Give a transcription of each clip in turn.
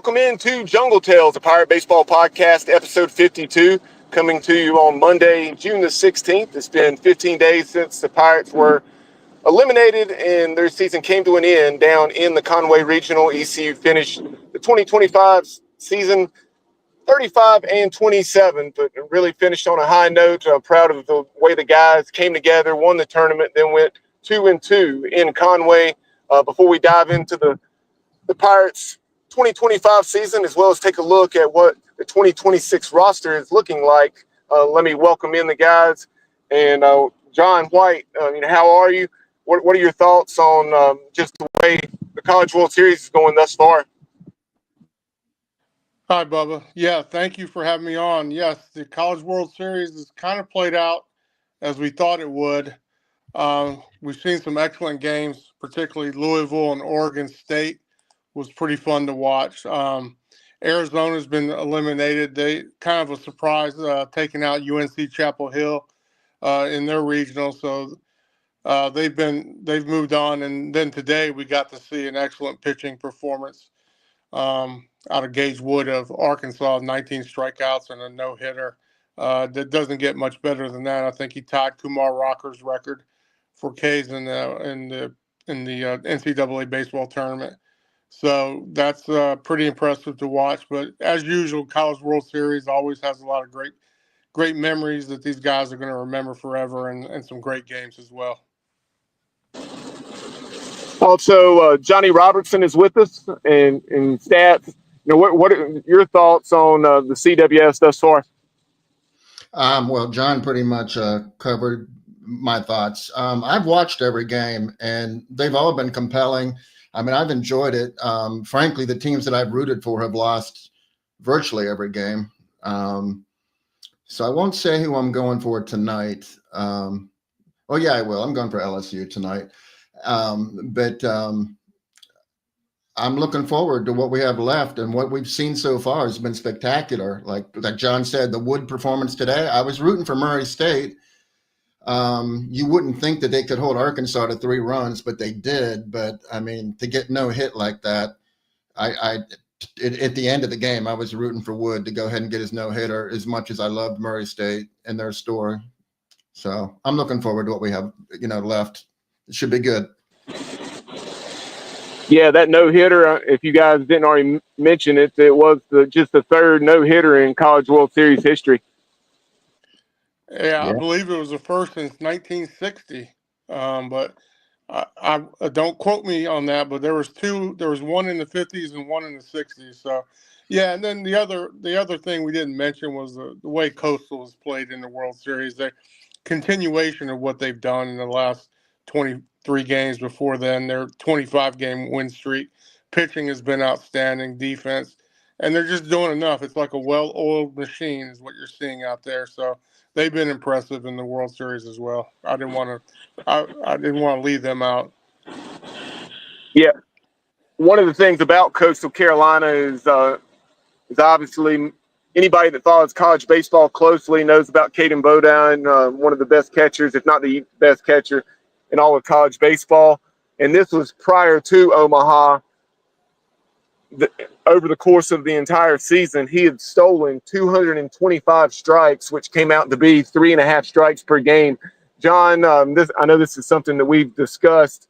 welcome into Jungle Tales, a Pirate Baseball podcast, episode 52, coming to you on Monday, June the 16th. It's been 15 days since the Pirates were eliminated and their season came to an end down in the Conway Regional. ECU finished the 2025 season 35-27, but really finished on a high note. Proud of the way the guys came together, won the tournament, then went 2-2 in Conway. Before we dive into the Pirates' 2025 season, as well as take a look at what the 2026 roster is looking like, let me welcome in the guys. And John White, how are you? What are your thoughts on just the way the College World Series is going thus far? Hi, Bubba. Yeah, thank you for having me on. Yes, the College World Series has kind of played out as we thought it would. We've seen some excellent games, particularly Louisville and Oregon State was pretty fun to watch. Arizona's been eliminated. They kind of a surprise, taking out UNC Chapel Hill in their regional. So they've moved on. And then today we got to see an excellent pitching performance out of Gage Wood of Arkansas, 19 strikeouts and a no-hitter. That doesn't get much better than that. I think he tied Kumar Rocker's record for Ks in the NCAA baseball tournament. So that's pretty impressive to watch. But as usual, College World Series always has a lot of great memories that these guys are going to remember forever, and some great games as well. Also, Johnny Robertson is with us, and stats. What are your thoughts on the CWS thus far? Well, John pretty much covered my thoughts. I've watched every game, and they've all been compelling. I mean, I've enjoyed it. Frankly, the teams that I've rooted for have lost virtually every game. So I won't say who I'm going for tonight. Oh, yeah, I will. I'm going for LSU tonight. But I'm looking forward to what we have left, and what we've seen so far has been spectacular. Like John said, the Wood performance today, I was rooting for Murray State. You wouldn't think that they could hold Arkansas to 3 runs, but they did. But I mean, to get no hit like that, at the end of the game, I was rooting for Wood to go ahead and get his no hitter, as much as I loved Murray State and their story. So I'm looking forward to what we have, left. It should be good. Yeah, that no-hitter, if you guys didn't already mention it, it was just the third no-hitter in College World Series history. Yeah, I believe it was the first since 1960. But I don't quote me on that, but there was one in the 50s and one in the 60s. So, yeah, and then the other thing we didn't mention was the way Coastal was played in the World Series. The continuation of what they've done in the last 23 games before then, their 25-game win streak. Pitching has been outstanding, defense, and they're just doing enough. It's like a well-oiled machine is what you're seeing out there. So they've been impressive in the World Series as well. I didn't want to leave them out. Yeah. One of the things about Coastal Carolina is obviously anybody that follows college baseball closely knows about Caden Bodine, one of the best catchers, if not the best catcher in all of college baseball. And this was prior to Omaha. Over the course of the entire season, he had stolen 225 strikes, which came out to be 3.5 strikes per game. John, I know this is something that we've discussed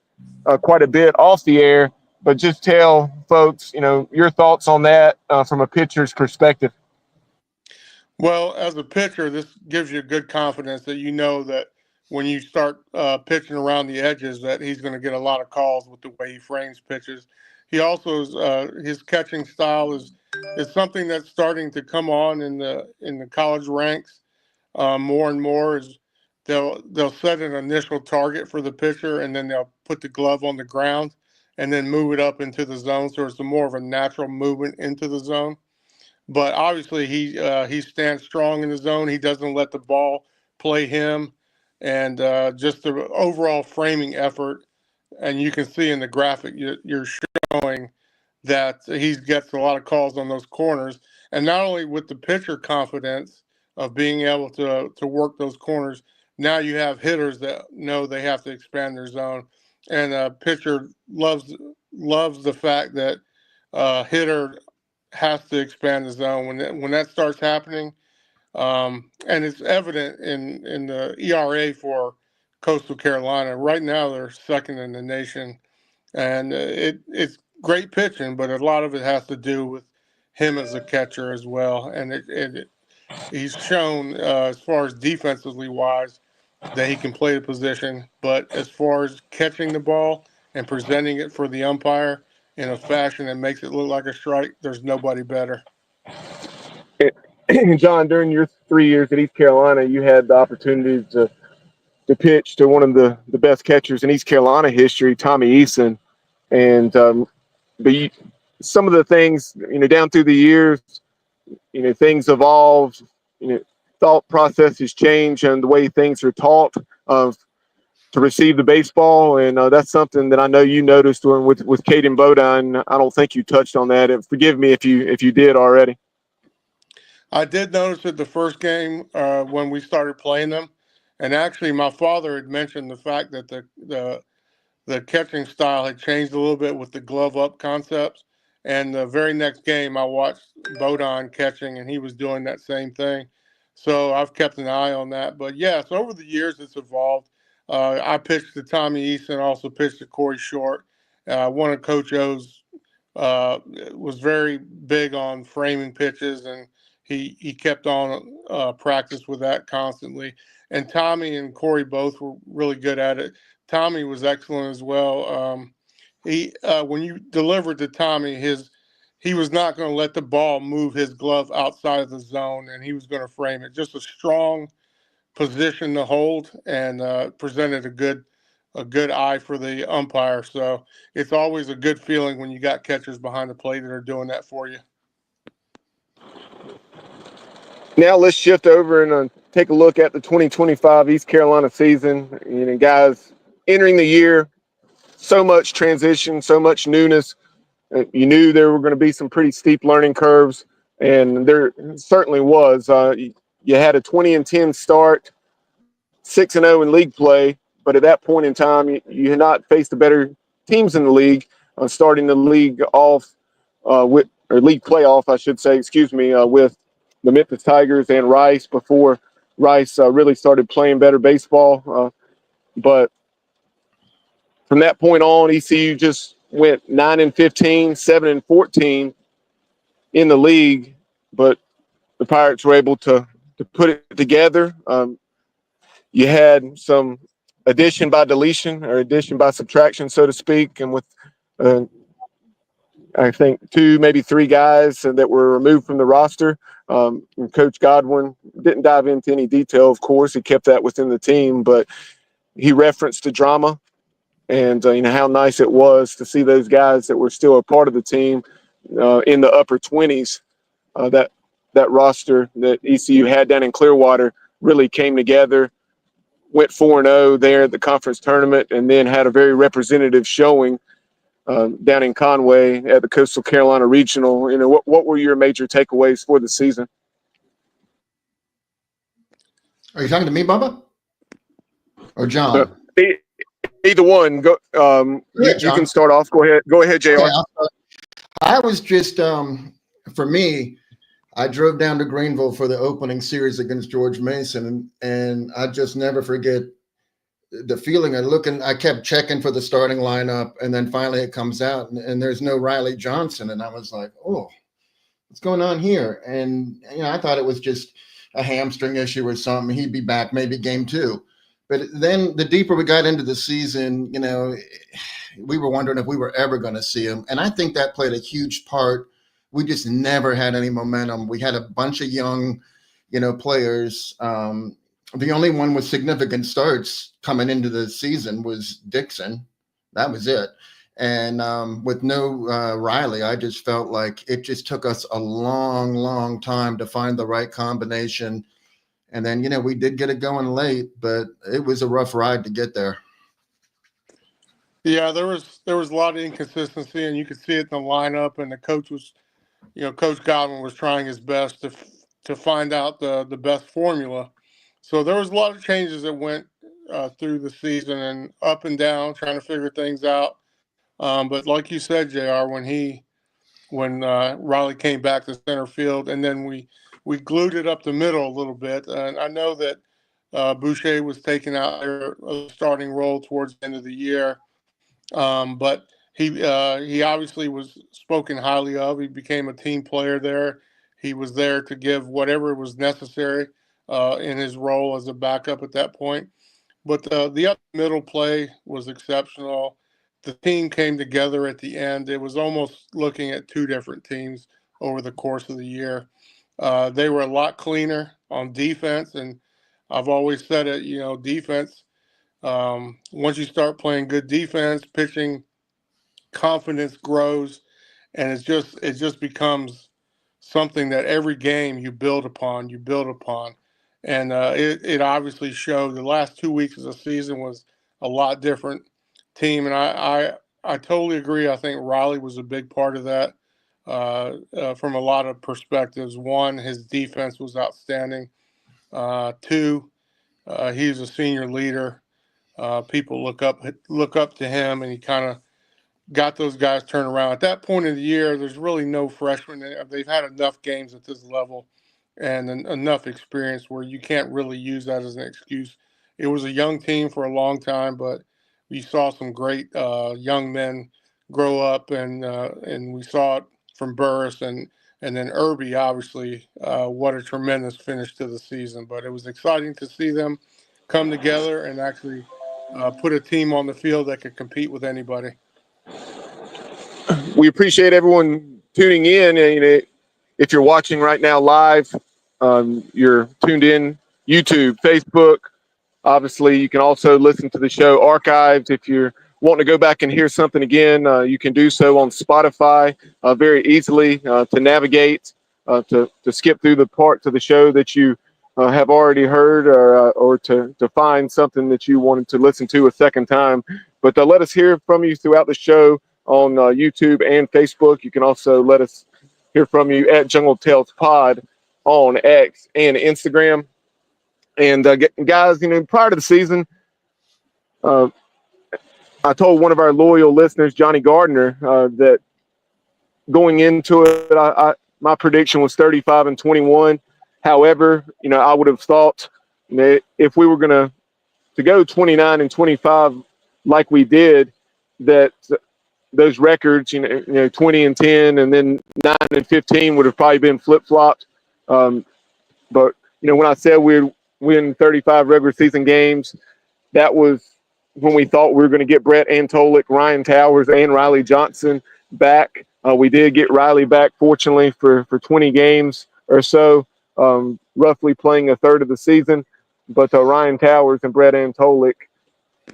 quite a bit off the air, but just tell folks, your thoughts on that from a pitcher's perspective. Well, as a pitcher, this gives you good confidence that that when you start pitching around the edges, that he's going to get a lot of calls with the way he frames pitches. He also his catching style is something that's starting to come on in the college ranks more and more. Is they'll set an initial target for the pitcher, and then they'll put the glove on the ground and then move it up into the zone. So it's more of a natural movement into the zone. But obviously he stands strong in the zone. He doesn't let the ball play him, and just the overall framing effort. And you can see in the graphic you're showing that he gets a lot of calls on those corners. And not only with the pitcher confidence of being able to work those corners, now you have hitters that know they have to expand their zone. And a pitcher loves the fact that hitter has to expand the zone. When that starts happening, and it's evident in the ERA for Coastal Carolina. Right now, they're second in the nation, and it's great pitching, but a lot of it has to do with him as a catcher as well. And he's shown, as far as defensively wise, that he can play the position. But as far as catching the ball and presenting it for the umpire in a fashion that makes it look like a strike, there's nobody better. John, during your 3 years at East Carolina, you had the opportunity to pitch to one of the best catchers in East Carolina history, Tommy Eason. And but you, some of the things, down through the years, things evolve, thought processes change, and the way things are taught to receive the baseball. And that's something that I know you noticed with Caden Bodine. I don't think you touched on that. And forgive me if you did already. I did notice it the first game when we started playing them, and actually, my father had mentioned the fact that the catching style had changed a little bit with the glove up concepts. And the very next game, I watched Bodine catching, and he was doing that same thing. So I've kept an eye on that. But yes, over the years, it's evolved. I pitched to Tommy Easton, also pitched to Corey Short. One of Coach O's was very big on framing pitches, and he kept on practice with that constantly. And Tommy and Corey both were really good at it. Tommy was excellent as well. He when you delivered to Tommy, he was not going to let the ball move his glove outside of the zone, and he was going to frame it. Just a strong position to hold, and presented a good eye for the umpire. So it's always a good feeling when you got catchers behind the plate that are doing that for you. Now let's shift over and take a look at the 2025 East Carolina season. Guys, entering the year, so much transition, so much newness. You knew there were going to be some pretty steep learning curves, and there certainly was. You had a 20-10 start, 6-0 in league play, but at that point in time, you had not faced the better teams in the league. Starting the league off league playoff, I should say, with the Memphis Tigers and Rice before Rice really started playing better baseball. But from that point on, ECU just went 9-15, 7-14 in the league, but the Pirates were able to put it together. You had some addition by deletion or addition by subtraction, so to speak, and with I think 2, maybe 3 guys that were removed from the roster. Coach Godwin didn't dive into any detail, of course. He kept that within the team, but he referenced the drama and how nice it was to see those guys that were still a part of the team in the upper 20s. That roster that ECU had down in Clearwater really came together, went 4-0 there at the conference tournament, and then had a very representative showing down in Conway at the Coastal Carolina Regional. What were your major takeaways for the season? Are you talking to me, Bubba? Or John? Either one. Go. You can start off. Go ahead, JR. Okay, I was just, for me, I drove down to Greenville for the opening series against George Mason, and I just never forget the feeling of looking. I kept checking for the starting lineup, and then finally it comes out, and there's no Riley Johnson, and I was like, oh, what's going on here? And I thought it was just a hamstring issue or something. He'd be back maybe game 2. But then the deeper we got into the season, we were wondering if we were ever going to see him. And I think that played a huge part. We just never had any momentum. We had a bunch of young, players. The only one with significant starts coming into the season was Dixon. That was it. And with no Riley, I just felt like it just took us a long, long time to find the right combination. And then, we did get it going late, but it was a rough ride to get there. Yeah, there was a lot of inconsistency, and you could see it in the lineup. And the coach was, Coach Godwin was trying his best to find out the best formula. So there was a lot of changes that went through the season and up and down, trying to figure things out. But like you said, JR, when he when Riley came back to center field, and then we glued it up the middle a little bit. And I know that Boucher was taken out there a starting role towards the end of the year, but he obviously was spoken highly of. He became a team player there. He was there to give whatever was necessary in his role as a backup at that point. But the up middle play was exceptional. The team came together at the end. It was almost looking at two different teams over the course of the year. They were a lot cleaner on defense, and I've always said it. Defense. Once you start playing good defense, pitching confidence grows, and it just becomes something that every game you build upon, and it obviously showed. The last 2 weeks of the season was a lot different team, and I totally agree. I think Riley was a big part of that from a lot of perspectives. One, his defense was outstanding. Two, he's a senior leader. People look up to him, and he kind of got those guys turned around. At that point in the year, there's really no freshmen. They've had enough games at this level and enough experience where you can't really use that as an excuse. It was a young team for a long time, but we saw some great young men grow up, and we saw it from Burris and then Irby. Obviously, what a tremendous finish to the season. But it was exciting to see them come together and actually put a team on the field that could compete with anybody. We appreciate everyone tuning in. And if you're watching right now live, you're tuned in YouTube, Facebook. Obviously, you can also listen to the show archives. If you're wanting to go back and hear something again, you can do so on Spotify very easily to navigate, to skip through the parts of the show that you have already heard, or to find something that you wanted to listen to a second time. But let us hear from you throughout the show on YouTube and Facebook. You can also let us hear from you at Jungle Tales Pod on X and Instagram. And guys, prior to the season, I told one of our loyal listeners, Johnny Gardner, that going into it, my prediction was 35-21. However, I would have thought that if we were going to go 29-25 like we did, that those records, 20-10 and then 9-15 would have probably been flip flopped. But when I said we'd win 35 regular season games, that was when we thought we were going to get Brett Antolik, Ryan Towers, and Riley Johnson back. We did get Riley back, fortunately, for 20 games or so, roughly playing a third of the season. But Ryan Towers and Brett Antolik,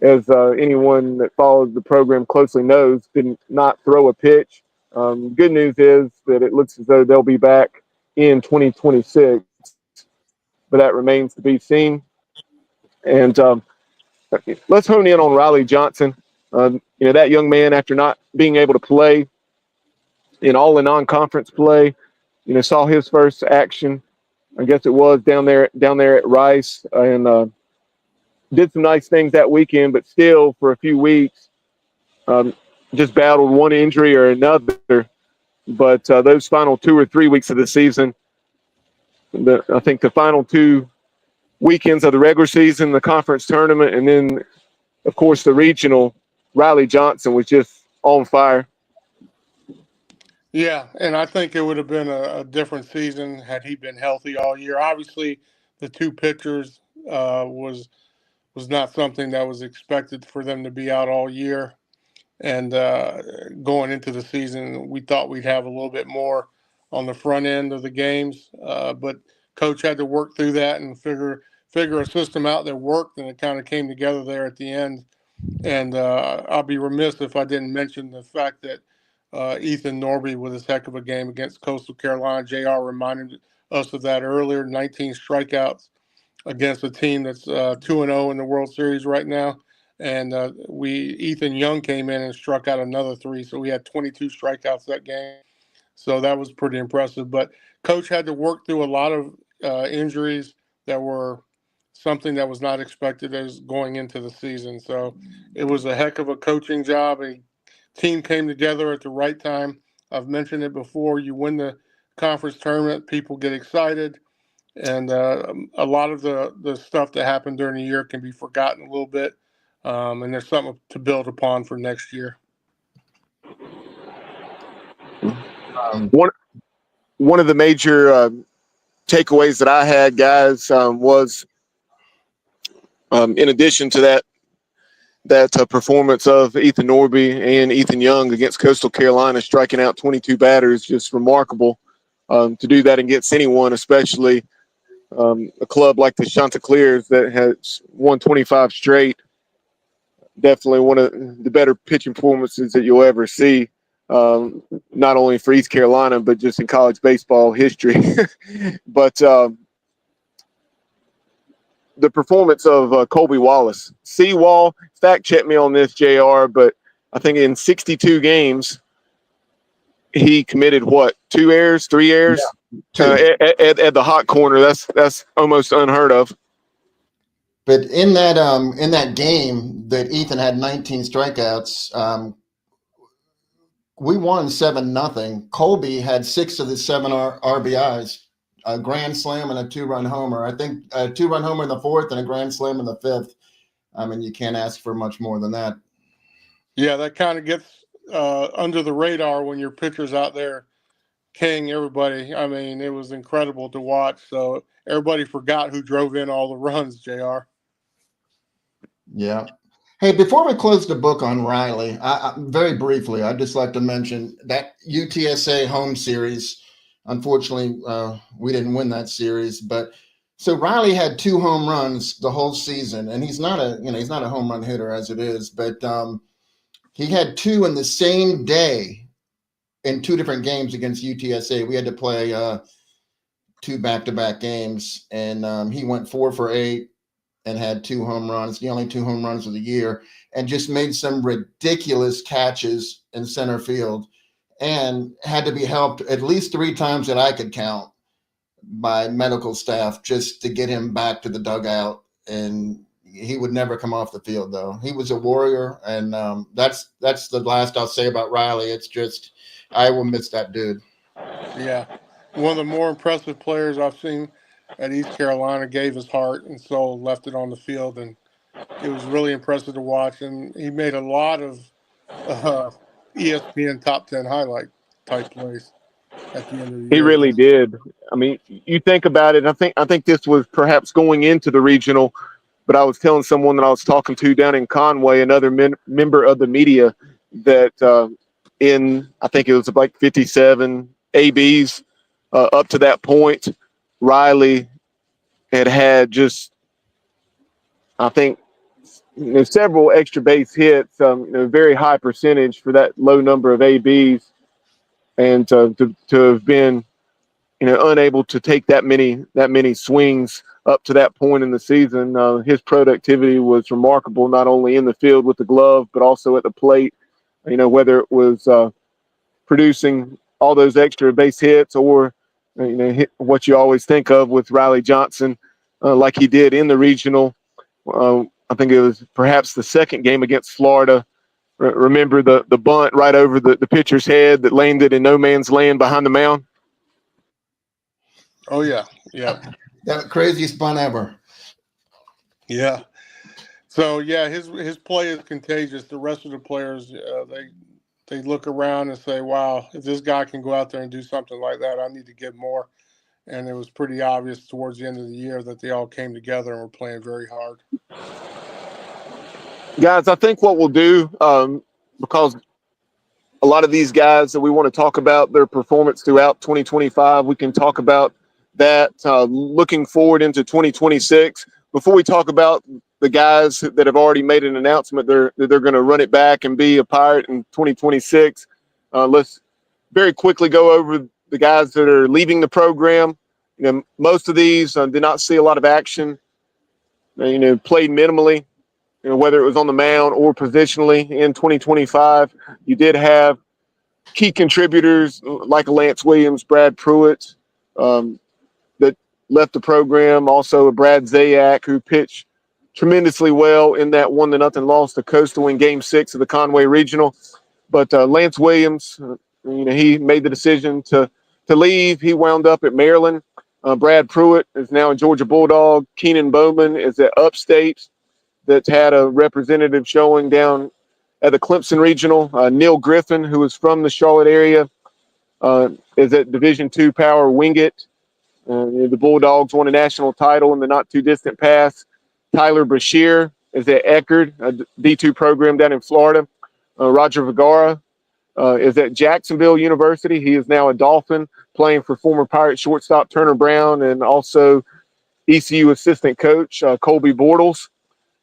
as anyone that follows the program closely knows, did not throw a pitch. Good news is that it looks as though they'll be back in 2026, but that remains to be seen. And let's hone in on Riley Johnson. That young man, after not being able to play in all the non-conference play, saw his first action. I guess it was down there at Rice, and did some nice things that weekend. But still, for a few weeks, just battled one injury or another. But those final 2 or 3 weeks of the season, I think the final 2 weekends of the regular season, the conference tournament, and then, of course, the regional, Riley Johnson was just on fire. Yeah, and I think it would have been a different season had he been healthy all year. Obviously, the two pitchers was not something that was expected for them to be out all year. And going into the season, we thought we'd have a little bit more on the front end of the games, but coach had to work through that and figure a system out that worked, and it kind of came together there at the end. And I'll be remiss if I didn't mention the fact that Ethan Norby with his heck of a game against Coastal Carolina. JR reminded us of that earlier. 19 strikeouts against a team that's 2-0 in the World Series right now. And Ethan Young came in and struck out another 3, so we had 22 strikeouts that game. So that was pretty impressive. But coach had to work through a lot of injuries that were something that was not expected as going into the season. So it was a heck of a coaching job. A team came together at the right time. I've mentioned it before. You win the conference tournament, people get excited, and a lot of the stuff that happened during the year can be forgotten a little bit, and there's something to build upon for next year. One of the major takeaways that I had, guys, was in addition to that performance of Ethan Norby and Ethan Young against Coastal Carolina, striking out 22 batters, just remarkable to do that against anyone, especially a club like the Chanticleers that has won 25 straight. Definitely one of the better pitching performances that you'll ever see, not only for East Carolina, but just in college baseball history. But the performance of Colby Wallace. Seawall, fact check me on this, JR, but I think in 62 games, he committed what, 2 errors, 3 errors? Yeah, 2. At the hot corner. That's almost unheard of. But in that game that Ethan had 19 strikeouts, we won 7-0. Colby had 6 of the 7 RBIs, a grand slam and a 2-run homer. I think a 2-run homer in the 4th and a grand slam in the 5th. I mean, you can't ask for much more than that. Yeah, that kind of gets under the radar when your pitcher's out there king everybody. I mean, it was incredible to watch. So everybody forgot who drove in all the runs, JR. Yeah. Hey, before we close the book on Riley, very briefly, I'd just like to mention that UTSA home series. Unfortunately, we didn't win that series, but so Riley had 2 home runs the whole season, and he's not a home run hitter as it is, but he had 2 in the same day in 2 different games against UTSA. We had to play 2 back-to-back games, and he went 4 for 8. And had 2 home runs, the only 2 home runs of the year, and just made some ridiculous catches in center field and had to be helped at least 3 times that I could count by medical staff just to get him back to the dugout. And he would never come off the field, though. He was a warrior, and that's the last I'll say about Riley. It's just I will miss that dude. Yeah, one of the more impressive players I've seen at East Carolina. Gave his heart and soul, left it on the field, and it was really impressive to watch. And he made a lot of ESPN top 10 highlight type plays at the end of the He year. really did. I mean, you think about it. I think this was perhaps going into the regional, but I was telling someone that I was talking to down in Conway, another member of the media, that I think it was like 57 ABs up to that point, Riley had just, I think, several extra base hits, very high percentage for that low number of ABs, and to have been, unable to take that many swings up to that point in the season. His productivity was remarkable, not only in the field with the glove, but also at the plate. Whether it was producing all those extra base hits or what you always think of with Riley Johnson, like he did in the regional. I think it was perhaps the second game against Florida. Remember the bunt right over the pitcher's head that landed in no man's land behind the mound? Oh, yeah. Yeah. That craziest bunt ever. Yeah. So, yeah, his play is contagious. The rest of the players, they look around and say, wow, if this guy can go out there and do something like that, I need to get more. And it was pretty obvious towards the end of the year that they all came together and were playing very hard. Guys, I think what we'll do, because a lot of these guys that we want to talk about their performance throughout 2025, we can talk about that looking forward into 2026. Before we talk about the guys that have already made an announcement they're going to run it back and be a Pirate in 2026, let's very quickly go over the guys that are leaving the program. Most of these did not see a lot of action. Played minimally. Whether it was on the mound or positionally in 2025, you did have key contributors like Lance Williams, Brad Pruitt, that left the program. Also, Brad Zayak, who pitched tremendously well in that 1-0 loss to Coastal in Game 6 of the Conway Regional. But Lance Williams, he made the decision to leave. He wound up at Maryland. Brad Pruitt is now a Georgia Bulldog. Keenan Bowman is at Upstate, that's had a representative showing down at the Clemson Regional. Neil Griffin, who is from the Charlotte area, is at Division II Power Wingate. The Bulldogs won a national title in the not too distant past. Tyler Brashear is at Eckerd, a D2 program down in Florida. Roger Vergara is at Jacksonville University. He is now a Dolphin, playing for former Pirate shortstop Turner Brown and also ECU assistant coach Colby Bortles.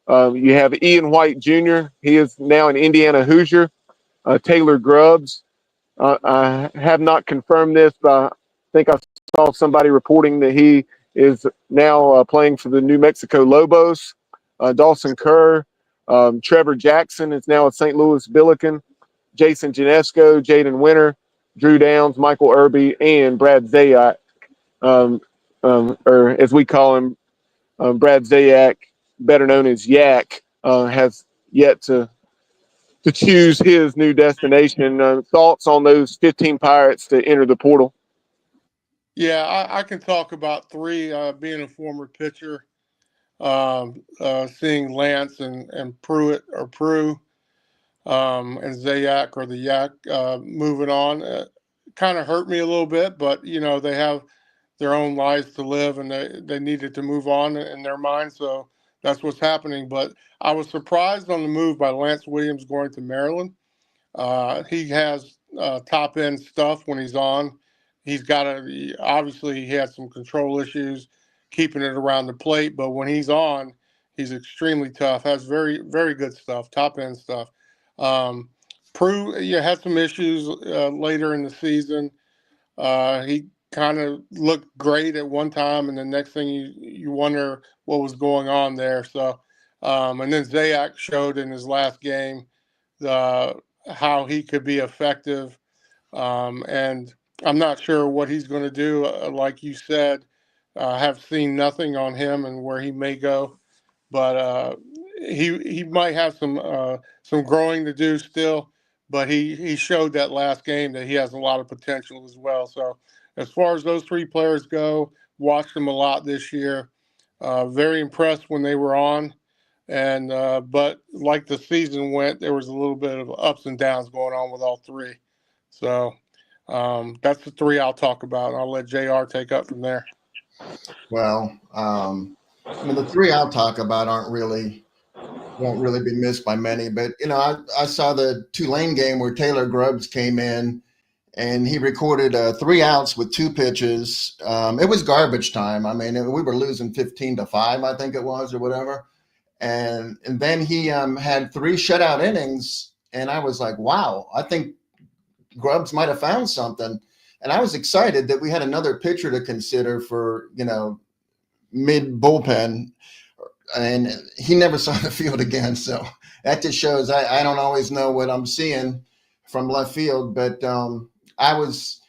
You have Ian White Jr. He is now an Indiana Hoosier. Taylor Grubbs. I have not confirmed this, but I think I saw somebody reporting that he is now playing for the New Mexico Lobos. Dawson Kerr. Trevor Jackson is now at St. Louis Billiken. Jason Janesco, Jaden Winter, Drew Downs, Michael Irby, and Brad Zayak, or as we call him, Brad Zayak, better known as Yak, has yet to choose his new destination. Thoughts on those 15 Pirates to enter the portal? Yeah, I can talk about three. Being a former pitcher, seeing Lance and Pruitt or Prue, and Zayak or the Yak moving on, kind of hurt me a little bit. But they have their own lives to live, and they needed to move on in their mind. So that's what's happening. But I was surprised on the move by Lance Williams going to Maryland. He has top end stuff when he's on. He's got obviously he has some control issues keeping it around the plate, but when he's on, he's extremely tough. Has very, very good stuff, top end stuff. Prue, had some issues later in the season. He kind of looked great at one time, and the next thing you wonder what was going on there. So, and then Zayak showed in his last game how he could be effective, and I'm not sure what he's going to do. Like you said, have seen nothing on him and where he may go, but he might have some growing to do still. But he showed that last game that he has a lot of potential as well. So as far as those three players go, watched them a lot this year. Very impressed when they were on. And but like the season went, there was a little bit of ups and downs going on with all three. So that's the three I'll talk about. I'll let JR take up from there. Well, the three I'll talk about won't really be missed by many. But I saw the Tulane game where Taylor Grubbs came in, and he recorded 3 outs with 2 pitches. It was garbage time. I mean, we were losing 15-5, I think it was, or whatever. And then he had 3 shutout innings, and I was like, wow, I think Grubbs might have found something. And I was excited that we had another pitcher to consider for, mid bullpen, and he never saw the field again. So that just shows I don't always know what I'm seeing from left field, but I was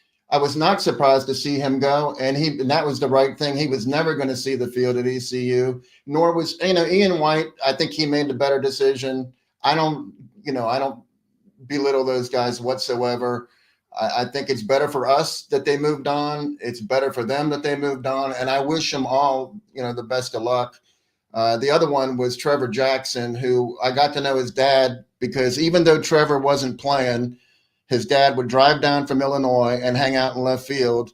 not surprised to see him go, and that was the right thing. He was never going to see the field at ECU, nor was Ian White. I think he made the better decision. I don't belittle those guys whatsoever. I think it's better for us that they moved on. It's better for them that they moved on, and I wish them all the best of luck. The other one was Trevor Jackson, who I got to know his dad, because even though Trevor wasn't playing, his dad would drive down from Illinois and hang out in left field.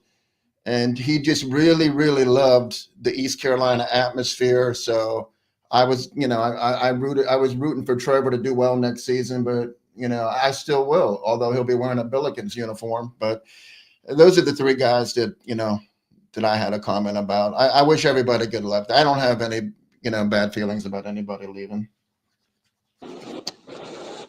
And he just really, really loved the East Carolina atmosphere. So I was, I was rooting for Trevor to do well next season, but, I still will, although he'll be wearing a Billikens uniform. But those are the 3 guys that, that I had a comment about. I wish everybody good luck. I don't have any, bad feelings about anybody leaving.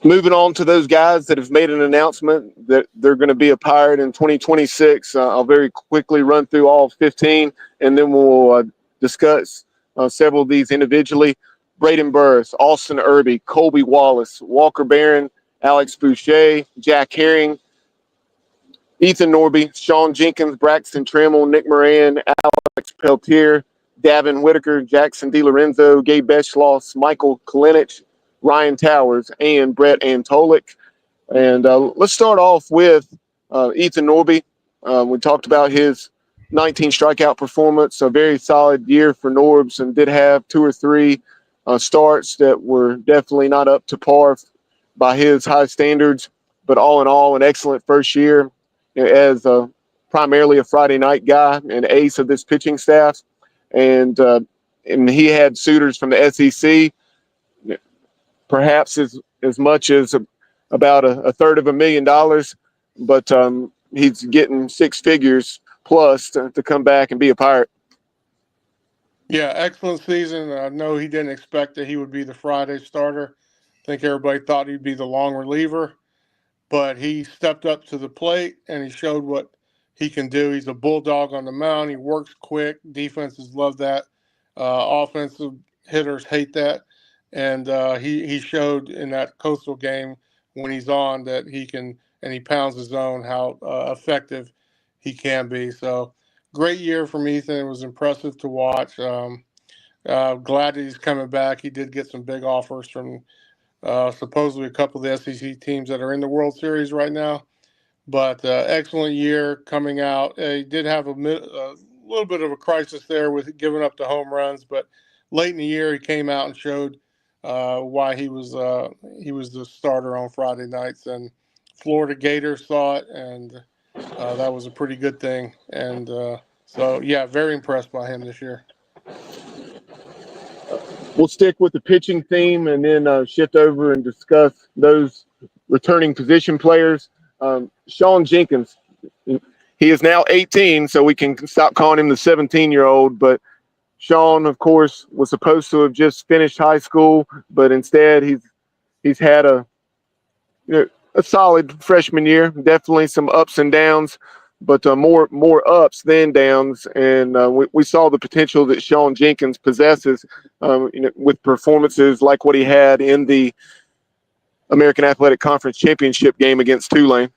Moving on to those guys that have made an announcement that they're going to be a Pirate in 2026. I'll very quickly run through all 15, and then we'll discuss several of these individually. Braden Burris, Austin Irby, Colby Wallace, Walker Barron, Alex Boucher, Jack Herring, Ethan Norby, Sean Jenkins, Braxton Trammell, Nick Moran, Alex Peltier, Davin Whitaker, Jackson DiLorenzo, Gabe Beschloss, Michael Kalinich, Ryan Towers, and Brett Antolik. And let's start off with Ethan Norby. We talked about his 19 strikeout performance, a very solid year for Norbs, and did have 2 or 3 starts that were definitely not up to par by his high standards. But all in all, an excellent first year as primarily a Friday night guy and ace of this pitching staff. And he had suitors from the SEC, perhaps as much as about a third of $1 million, but he's getting 6 figures plus to come back and be a Pirate. Yeah, excellent season. I know he didn't expect that he would be the Friday starter. I think everybody thought he'd be the long reliever, but he stepped up to the plate and he showed what he can do. He's a bulldog on the mound. He works quick. Defenses love that. Offensive hitters hate that. And he showed in that Coastal game when he's on that he can, and he pounds his zone, how effective he can be. So great year from Ethan. It was impressive to watch. Glad that he's coming back. He did get some big offers from supposedly a couple of the SEC teams that are in the World Series right now. But excellent year coming out. He did have a little bit of a crisis there with giving up the home runs, but late in the year he came out and showed why he was the starter on Friday nights, and Florida Gators saw it, and that was a pretty good thing. And so yeah, very impressed by him this year. We'll stick with the pitching theme and then shift over and discuss those returning position players. Sean Jenkins, he is now 18, so we can stop calling him the 17-year-old. But Sean, of course, was supposed to have just finished high school, but instead he's had a solid freshman year. Definitely some ups and downs, but more ups than downs. And we saw the potential that Sean Jenkins possesses with performances like what he had in the American Athletic Conference Championship game against Tulane.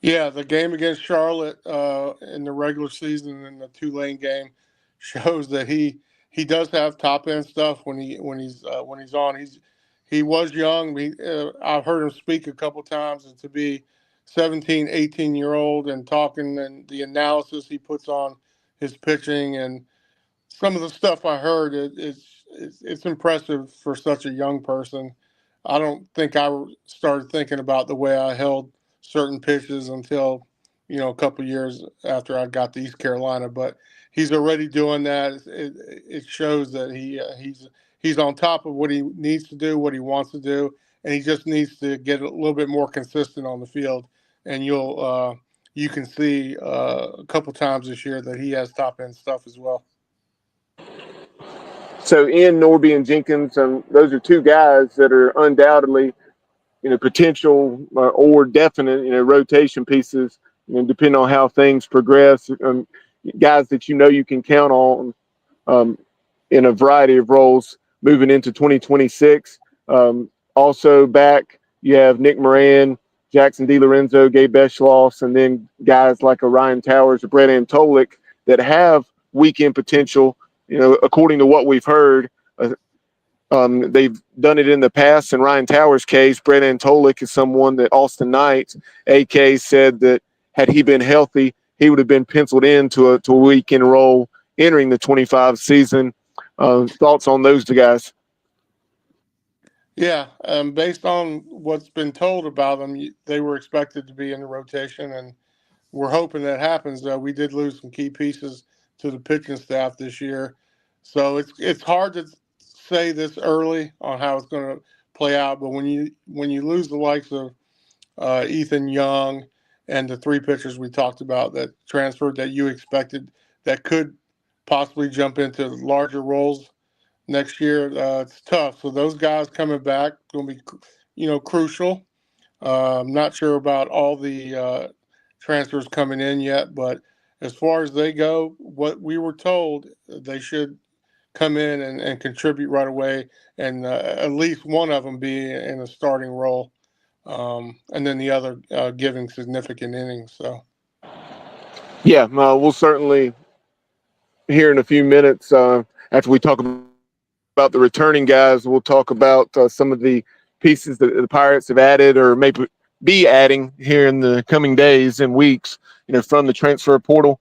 Yeah, the game against Charlotte in the regular season and the Tulane game shows that he does have top end stuff when he's on. He was young. I've heard him speak a couple times, and to be 17, 18-year-old and talking, and the analysis he puts on his pitching and some of the stuff I heard, it's impressive for such a young person. I don't think I started thinking about the way I held certain pitches until a couple years after I got to East Carolina. But he's already doing that. It shows that he's on top of what he needs to do, what he wants to do, and he just needs to get a little bit more consistent on the field. And you can see a couple times this year that he has top end stuff as well. So in Norby and Jenkins, those are 2 guys that are undoubtedly, potential or definite, rotation pieces, depending on how things progress. Guys that you can count on in a variety of roles moving into 2026. Also back, you have Nick Moran, Jackson DiLorenzo, Gabe Beschloss, and then guys like Ryan Towers or Brett Antolik that have weekend potential. According to what we've heard, they've done it in the past. In Ryan Towers' case, Brett Antolik is someone that Austin Knight, AK, said that had he been healthy, he would have been penciled into a weekend role entering the 25 season. Thoughts on those 2 guys? Yeah, based on what's been told about them, they were expected to be in the rotation, and we're hoping that happens. We did lose some key pieces to the pitching staff this year, so it's hard to say this early on how it's going to play out. But when you lose the likes of Ethan Young and the 3 pitchers we talked about that transferred that you expected that could possibly jump into larger roles next year, it's tough. So those guys coming back going to be crucial. I'm not sure about all the transfers coming in yet, but as far as they go, what we were told, they should come in and contribute right away, and at least one of them be in a starting role, and then the other giving significant innings. So, Yeah, we'll certainly here in a few minutes after we talk about the returning guys, we'll talk about some of the pieces that the Pirates have added or maybe be adding here in the coming days and weeks, from the transfer portal,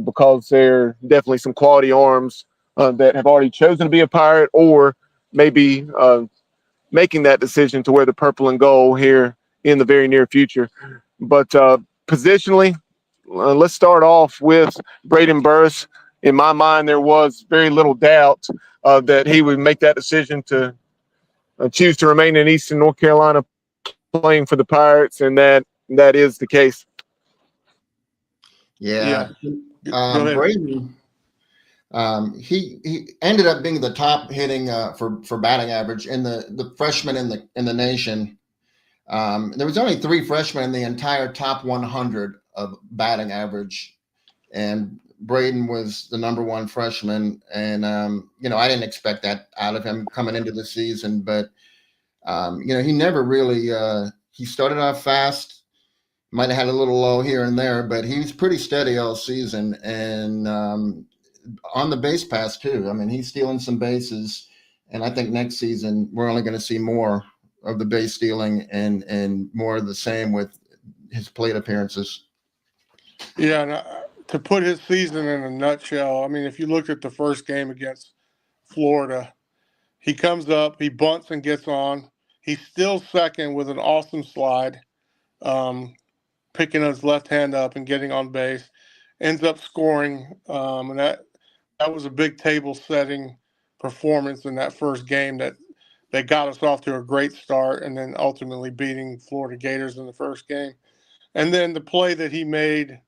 because there are definitely some quality arms that have already chosen to be a Pirate or maybe making that decision to wear the purple and gold here in the very near future. But positionally, let's start off with Braden Burris. In my mind, there was very little doubt that he would make that decision to choose to remain in Eastern North Carolina playing for the Pirates, and that is the case. Yeah. Go ahead. Braden, he ended up being the top hitting for batting average in the freshman in the nation. There was only 3 freshmen in the entire top 100 of batting average, and Braden was the number 1 freshman. And I didn't expect that out of him coming into the season, but he never really he started off fast. Might have had a little low here and there, but he was pretty steady all season, and on the base pass too. I mean, he's stealing some bases, and I think next season we're only going to see more of the base stealing and more of the same with his plate appearances. Yeah, and to put his season in a nutshell, I mean, if you looked at the first game against Florida, he comes up, he bunts and gets on. He's still second with an awesome slide. Picking his left hand up and getting on base, ends up scoring, and that was a big table setting performance in that first game that got us off to a great start, and then ultimately beating Florida Gators in the first game. And then the play that he made,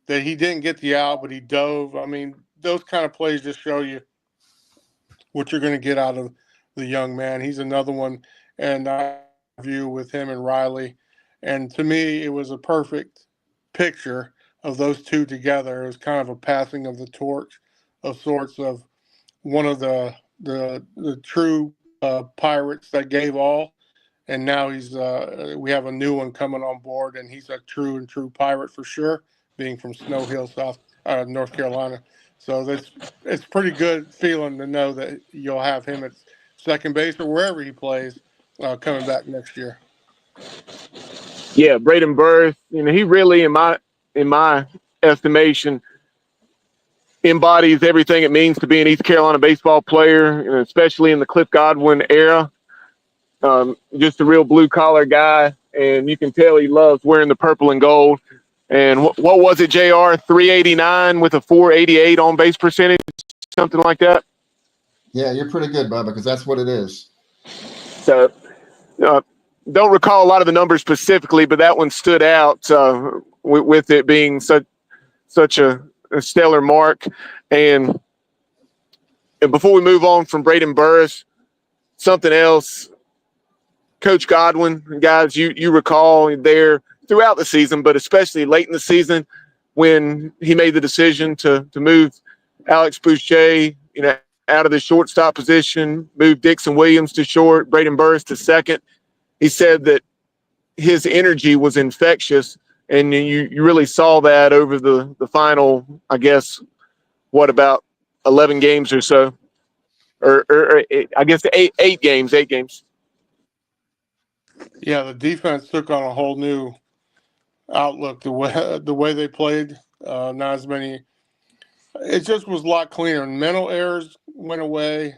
that he didn't get the out, but he dove. I mean, those kind of plays just show you what you're going to get out of the young man. He's another one, and I view with him and Riley. And to me, it was a perfect picture of those two together. It was kind of a passing of the torch of sorts of one of the true Pirates that gave all, and now he's we have a new one coming on board, and he's a true Pirate for sure, being from Snow Hill, North Carolina. So it's pretty good feeling to know that you'll have him at second base or wherever he plays coming back next year. Yeah, Braden Burris, he really, in my estimation, embodies everything it means to be an East Carolina baseball player, especially in the Cliff Godwin era. Just a real blue collar guy, and you can tell he loves wearing the purple and gold. And what was it, JR? 389 with a 488 on base percentage, something like that. Yeah, you're pretty good, Bubba, because that's what it is. So, don't recall a lot of the numbers specifically, but that one stood out with it being such a stellar mark. And before we move on from Braden Burris, something else, Coach Godwin, guys, you recall there throughout the season, but especially late in the season when he made the decision to move Alex Boucher, out of the shortstop position, move Dixon Williams to short, Braden Burris to second. He said that his energy was infectious, and you really saw that over the final, I guess, about 11 games or so, or I guess eight games. Yeah, the defense took on a whole new outlook. The way they played, not as many. It just was a lot cleaner. Mental errors went away,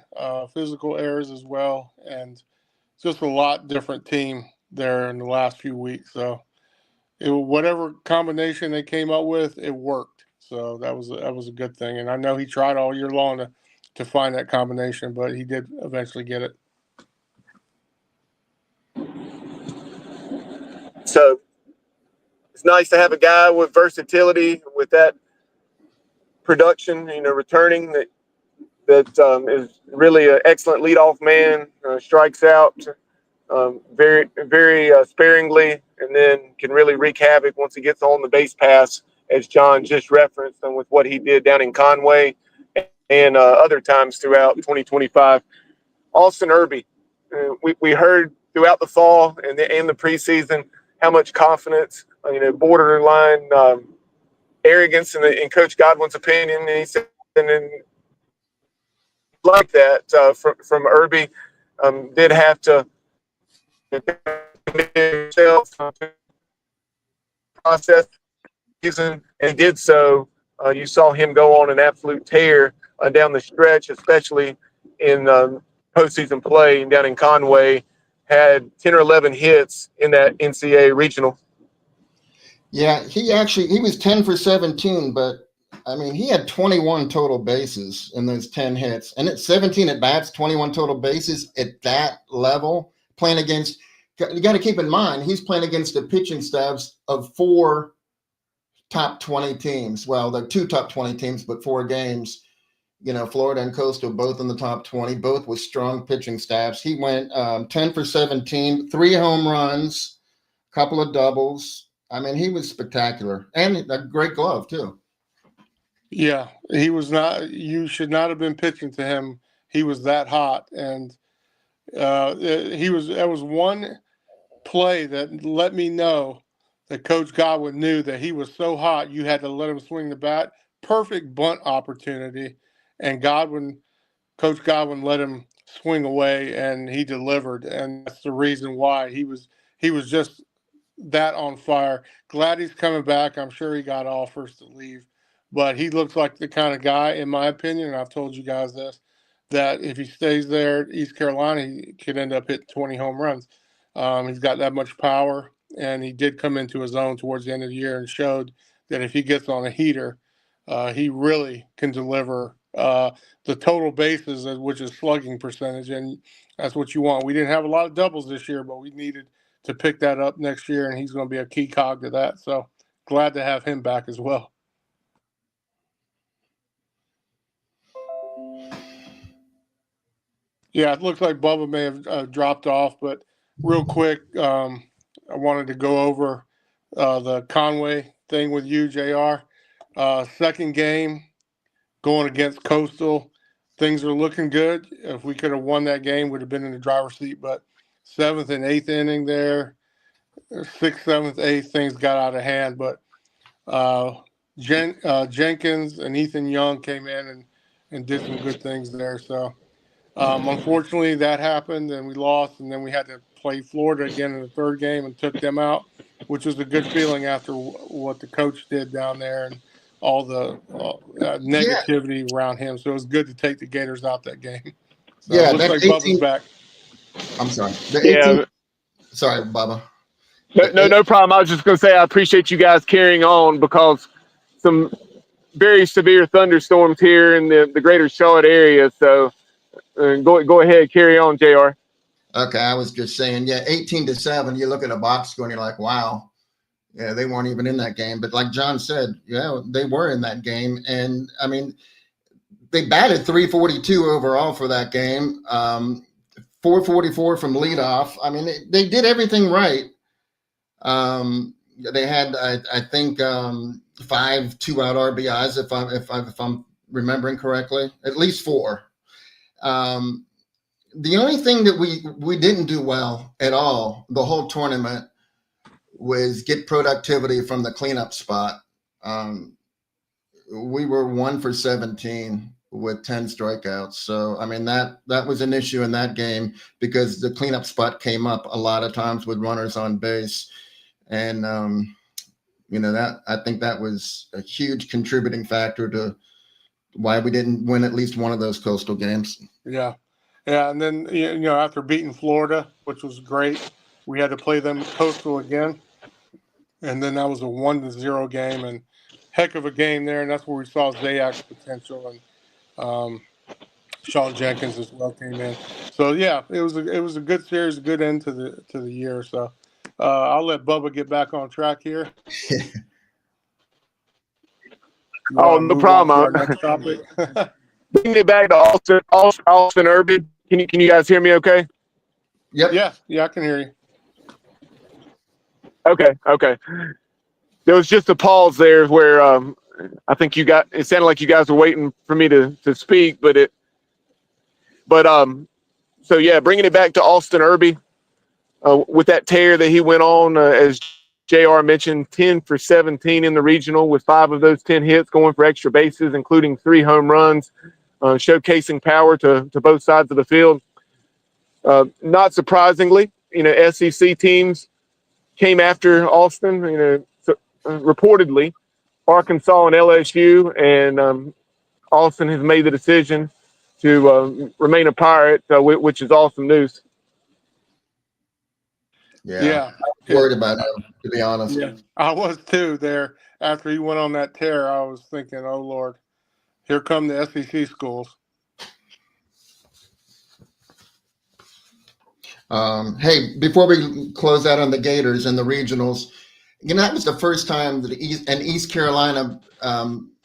physical errors as well, and just a lot different team there in the last few weeks. So whatever combination they came up with, it worked. So that was a good thing. And I know he tried all year long to find that combination, but he did eventually get it. So it's nice to have a guy with versatility, with that production, returning that is really an excellent leadoff man, strikes out very, very sparingly, and then can really wreak havoc once he gets on the base pass, as John just referenced, and with what he did down in Conway and other times throughout 2025. Austin Irby, we heard throughout the fall and the preseason how much confidence, borderline arrogance in Coach Godwin's opinion. And he said, and like that from Irby, did have to himself process season and did so. You saw him go on an absolute tear down the stretch, especially in postseason play down in Conway. Had 10 or 11 hits in that NCAA regional. Yeah, he was 10 for 17, but I mean, he had 21 total bases in those 10 hits. And at 17 at bats, 21 total bases at that level, playing against, you got to keep in mind, he's playing against the pitching staffs of 4 top 20 teams. Well, they're 2 top 20 teams, but 4 games. Florida and Coastal both in the top 20, both with strong pitching staffs. He went 10 for 17, 3 home runs, a couple of doubles. I mean, he was spectacular, and a great glove too. Yeah, he was not. You should not have been pitching to him. He was that hot, and That was one play that let me know that Coach Godwin knew that he was so hot. You had to let him swing the bat. Perfect bunt opportunity, and Coach Godwin let him swing away, and he delivered, and that's the reason why he was just that on fire. Glad he's coming back. I'm sure he got offers to leave, but he looks like the kind of guy, in my opinion, and I've told you guys this, that if he stays there at East Carolina, he could end up hitting 20 home runs. He's got that much power, and he did come into his own towards the end of the year and showed that if he gets on a heater, he really can deliver the total bases, which is slugging percentage, and that's what you want. We didn't have a lot of doubles this year, but we needed to pick that up next year, and he's going to be a key cog to that. So glad to have him back as well. Yeah, it looks like Bubba may have dropped off, but real quick, I wanted to go over the Conway thing with you, JR. Second game, going against Coastal. Things are looking good. If we could have won that game, we'd have been in the driver's seat. But 7th and 8th inning there, 6th, 7th, 8th, things got out of hand. But Jenkins and Ethan Young came in and did some good things there. So unfortunately, that happened, and we lost. And then we had to play Florida again in the third game and took them out, which was a good feeling after what the coach did down there and all the negativity around him. So it was good to take the Gators out that game. So it looks like 18, Bubba's back. I'm sorry. Sorry, Bubba. No problem. I was just going to say I appreciate you guys carrying on because some very severe thunderstorms here in the greater Charlotte area. So go ahead, carry on, JR. Okay, I was just saying, 18-7. You look at a box score and you're like, wow. Yeah, they weren't even in that game. But like John said, they were in that game. And, I mean, they batted 342 overall for that game, 444 from leadoff. I mean, they did everything right. They had, I think, 5 2-out RBIs, if I'm remembering correctly, at least 4. The only thing that we didn't do well at all the whole tournament was get productivity from the cleanup spot. We were 1 for 17 with 10 strikeouts. So, I mean, that was an issue in that game because the cleanup spot came up a lot of times with runners on base. And, that I think that was a huge contributing factor to why we didn't win at least one of those Coastal games. Yeah. Yeah. And then, after beating Florida, which was great, we had to play them Coastal again. And then that was a 1-0 game and heck of a game there. And that's where we saw Zayak's potential, and Sean Jenkins as well came in. So yeah, it was a good series, a good end to the year. So I'll let Bubba get back on track here. No problem. Our next topic. Bringing it back to Austin Urban. Can you guys hear me okay? Yep. Yeah, I can hear you. Okay. There was just a pause there where I think it sounded like you guys were waiting for me to speak, so yeah, bringing it back to Austin Irby with that tear that he went on, as JR mentioned, 10 for 17 in the regional with 5 of those 10 hits going for extra bases, including 3 home runs, showcasing power to both sides of the field. Not surprisingly, SEC teams came after Austin. reportedly Arkansas and LSU, and Austin has made the decision to remain a Pirate, which is awesome news. Yeah. I was worried about him, to be honest. Yeah, I was too there. After he went on that tear, I was thinking, oh, Lord, here come the SEC schools. Hey, before we close out on the Gators and the regionals, that was the first time that an East Carolina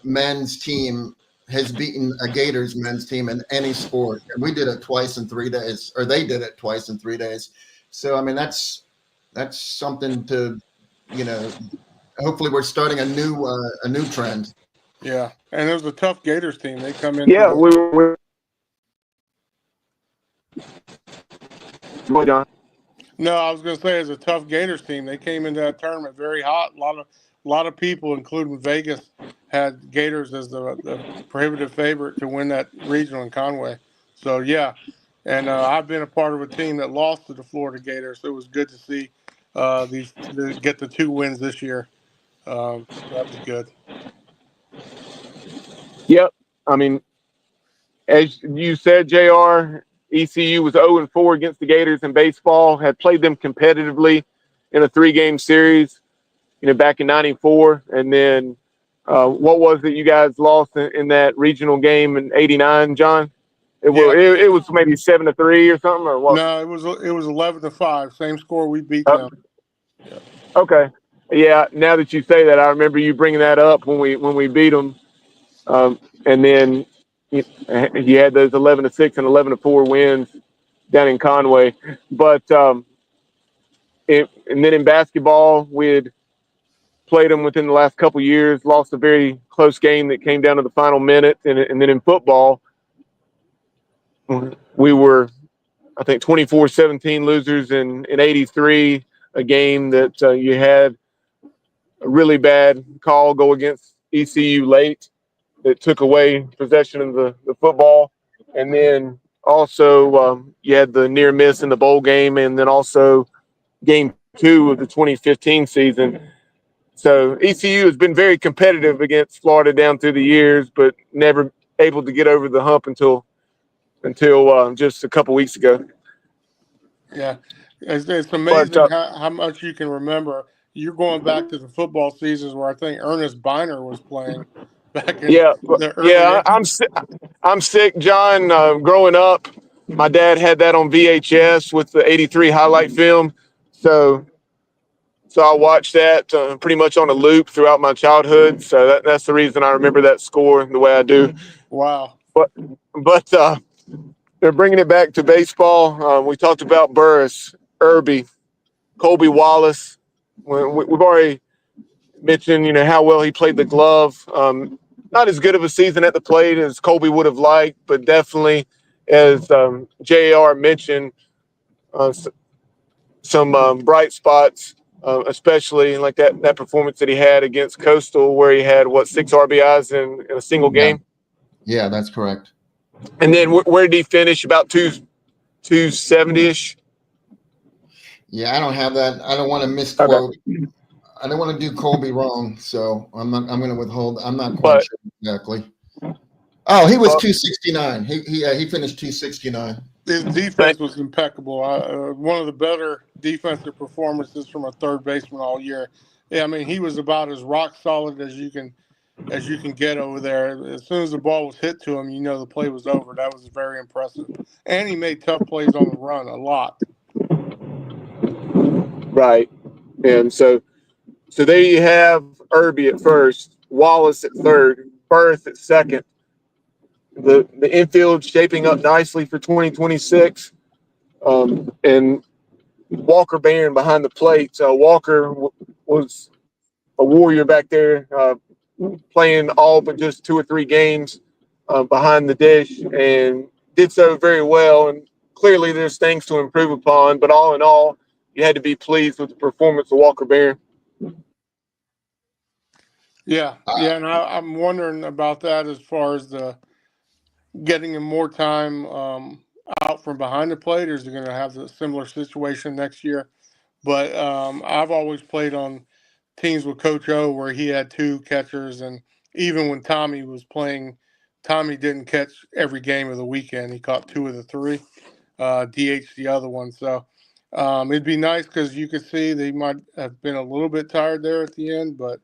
men's team has beaten a Gators men's team in any sport. And we did it twice in 3 days, or they did it twice in 3 days. So, I mean, that's something to, hopefully we're starting a new trend. Yeah, and it was a tough Gators team. They come in. Yeah, we were. Go, John. No, I was going to say it's a tough Gators team. They came into that tournament very hot. A lot of people, including Vegas, had Gators as the prohibitive favorite to win that regional in Conway. So yeah, and I've been a part of a team that lost to the Florida Gators. So it was good to see get the 2 wins this year. That was good. Yep. I mean, as you said, JR, ECU was 0-4 against the Gators in baseball, had played them competitively in a 3-game series, back in 94. And then what was it you guys lost in that regional game in 89, John? It was maybe 7-3 or something, or what? No, it was 11-5. Same score we beat them. Yeah. Okay. Yeah, now that you say that, I remember you bringing that up when we beat them. And then you had those 11-6 and 11-4 wins down in Conway. But and then in basketball, we had played them within the last couple of years, lost a very close game that came down to the final minute. And then in football, we were, I think, 24-17 losers in 83, a game that you had a really bad call go against ECU late that took away possession of the football. And then also you had the near miss in the bowl game, and then also game 2 of the 2015 season. So ECU has been very competitive against Florida down through the years, but never able to get over the hump until just a couple weeks ago. Yeah, it's amazing how much you can remember. You're going back to the football seasons where I think Ernest Biner was playing back in the early 80s. I'm sick, John. Growing up, my dad had that on VHS with the 83 highlight film. So I watched that pretty much on a loop throughout my childhood. So that's the reason I remember that score the way I do. Wow. But they're bringing it back to baseball. We talked about Burris, Irby, Colby Wallace. We've already mentioned, how well he played the glove. Not as good of a season at the plate as Colby would have liked, but definitely, as JR mentioned, some bright spots, especially like that performance that he had against Coastal, where he had 6 RBIs in a single game. Yeah, that's correct. And then where did he finish? About 270-ish. Yeah, I don't have that. I don't want to misquote. Okay. I don't want to do Colby wrong, so I'm going to withhold. I'm not quite sure exactly. Oh, he was 269. He finished 269. His defense was impeccable. One of the better defensive performances from a third baseman all year. Yeah, I mean, he was about as rock solid as you can get over there. As soon as the ball was hit to him, the play was over. That was very impressive. And he made tough plays on the run a lot. Right. And so there you have Irby at first, Wallace at third, Berth at second. The infield shaping up nicely for 2026. And Walker Barron behind the plate. Walker was a warrior back there, playing all but just 2 or 3 games behind the dish, and did so very well. And clearly there's things to improve upon, but all in all, you had to be pleased with the performance of Walker Barron. Yeah, and I'm wondering about that as far as the getting him more time out from behind the plate, or is he going to have a similar situation next year? But I've always played on teams with Coach O where he had 2 catchers, and even when Tommy was playing, Tommy didn't catch every game of the weekend. He caught 2 of the 3, DH the other one. So it'd be nice because you could see they might have been a little bit tired there at the end, but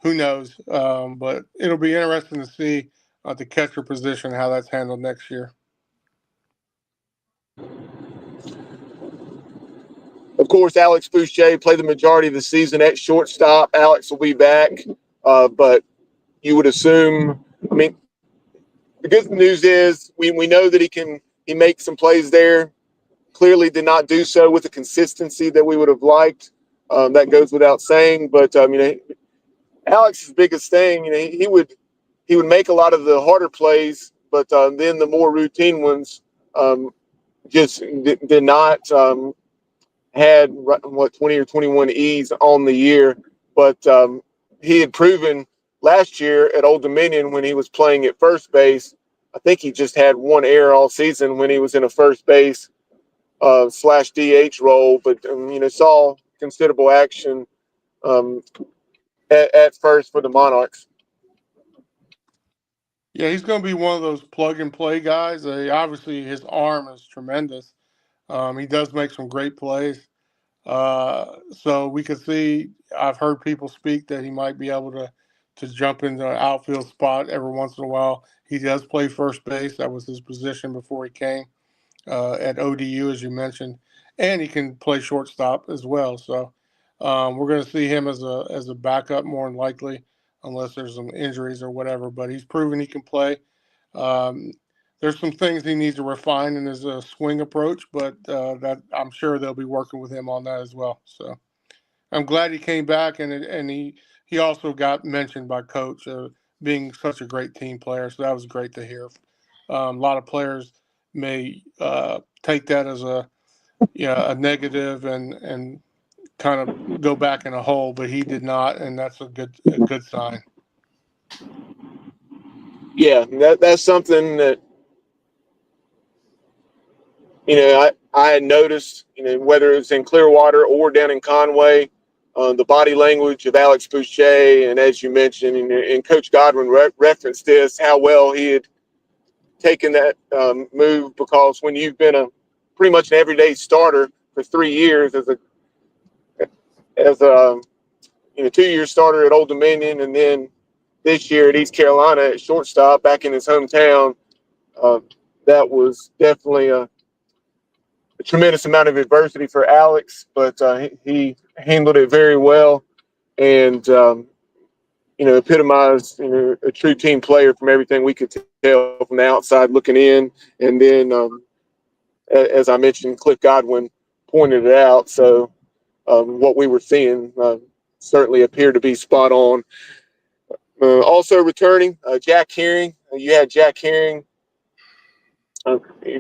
who knows? But it'll be interesting to see at the catcher position how that's handled next year. Of course, Alex Boucher played the majority of the season at shortstop. Alex will be back, but you would assume. I mean, the good news is we know that he makes some plays there. Clearly, did not do so with the consistency that we would have liked. That goes without saying. But Alex's biggest thing, he would make a lot of the harder plays, but then the more routine ones just did not. Had 20 or 21 E's on the year, but he had proven last year at Old Dominion when he was playing at first base. I think he just had 1 error all season when he was in a first base / DH role, but saw considerable action at first for the Monarchs. Yeah, he's going to be one of those plug and play guys. Obviously, his arm is tremendous. He does make some great plays. So we could see, I've heard people speak that he might be able to jump into an outfield spot every once in a while. He does play first base. That was his position before he came at ODU, as you mentioned. And he can play shortstop as well. So we're going to see him as a backup more than likely, unless there's some injuries or whatever. But he's proven he can play. There's some things he needs to refine in his swing approach, but that I'm sure they'll be working with him on that as well. So I'm glad he came back, and he also got mentioned by Coach being such a great team player. So that was great to hear. A lot of players may take that as a negative and kind of go back in a hole, but he did not, and that's a good sign. Yeah, that's something that I had noticed, whether it's in Clearwater or down in Conway, the body language of Alex Boucher, and as you mentioned, and Coach Godwin referenced this, how well he had taken that move, because when you've been pretty much an everyday starter for 3 years as a 2-year starter at Old Dominion, and then this year at East Carolina at shortstop back in his hometown, that was definitely a tremendous amount of adversity for Alex, but he handled it very well, and epitomized a true team player from everything we could tell from the outside looking in. And then, as I mentioned, Cliff Godwin pointed it out. So what we were seeing certainly appeared to be spot on. Also returning, Jack Herring. You had Jack Herring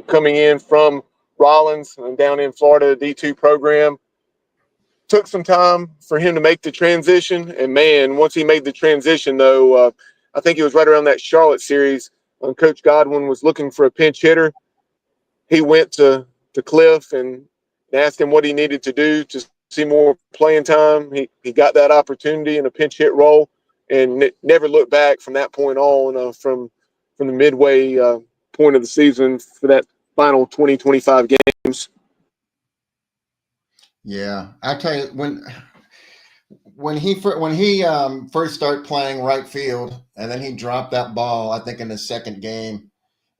coming in from Rollins down in Florida, D2 program. Took some time for him to make the transition, and man, once he made the transition, though, I think it was right around that Charlotte series when Coach Godwin was looking for a pinch hitter. He went to Cliff and asked him what he needed to do to see more playing time. He got that opportunity in a pinch hit role, and never looked back from that point on. From the midway point of the season for that final 20-25 games. Yeah, I tell you, when he first started playing right field, and then he dropped that ball, I think in the second game,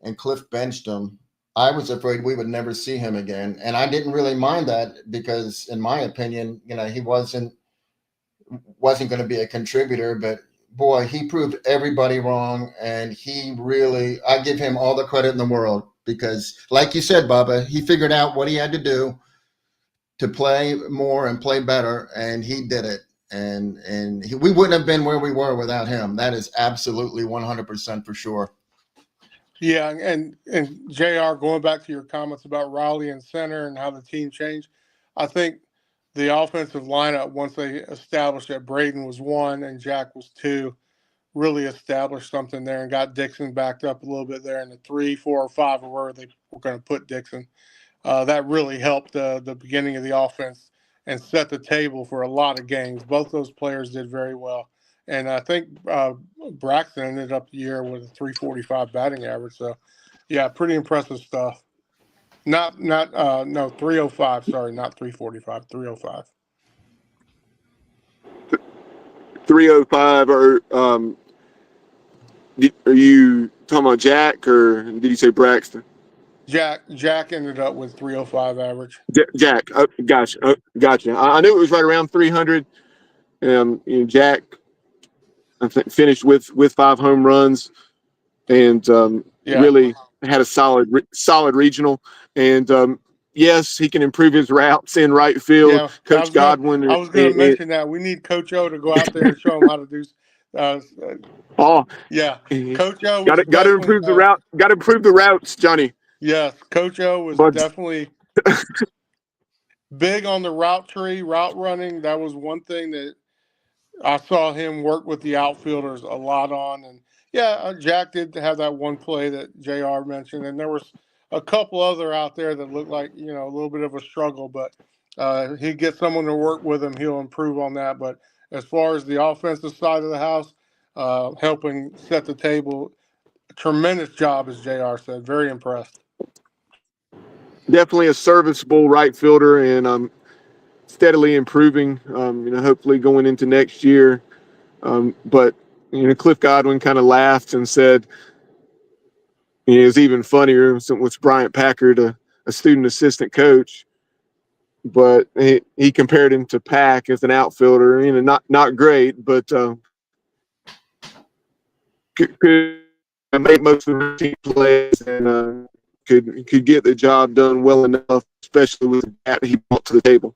and Cliff benched him, I was afraid we would never see him again. And I didn't really mind that because, in my opinion, he wasn't going to be a contributor. But boy, he proved everybody wrong, and I give him all the credit in the world because, like you said, Bubba, he figured out what he had to do to play more and play better, and he did it. And we wouldn't have been where we were without him. That is absolutely 100% for sure. Yeah, and JR, going back to your comments about Raleigh and center and how the team changed, I think the offensive lineup, once they established that Braden was 1 and Jack was 2, really established something there and got Dixon backed up a little bit there in the 3, 4, or 5, or where they were going to put Dixon. That really helped the beginning of the offense and set the table for a lot of games. Both those players did very well. And I think Braxton ended up the year with a 345 batting average. So, yeah, pretty impressive stuff. No, 305. Sorry, not 345, 305. 305, or are you talking about Jack, or did you say Braxton? Jack ended up with 305 average. Jack, gotcha. I knew it was right around 300. Jack, I think, finished with 5 home runs, and Yeah. really had a solid regional. And yes, he can improve his routes in right field. Yeah, Coach I Godwin, was gonna mention that we need Coach O to go out there and show him how to do. Uh, oh, yeah, Coach O got was to definitely improve the route. Got to improve the routes, Johnny. yes, Coach O was But definitely big on the route tree, route running. That was one thing that I saw him work with the outfielders a lot on. And yeah, Jack did have that one play that JR mentioned, and there was a couple other out there that looked like a little bit of a struggle, but he gets someone to work with him, he'll improve on that. But as far as the offensive side of the house, helping set the table, tremendous job, as JR said. Very impressed. definitely a serviceable right fielder, and steadily improving. Hopefully going into next year. But Cliff Godwin kind of laughed and said, it was even funnier with Bryant Packard, a student assistant coach. But he compared him to Pack as an outfielder. Not great, but could make most of the team plays, and could get the job done well enough, especially with the bat he brought to the table.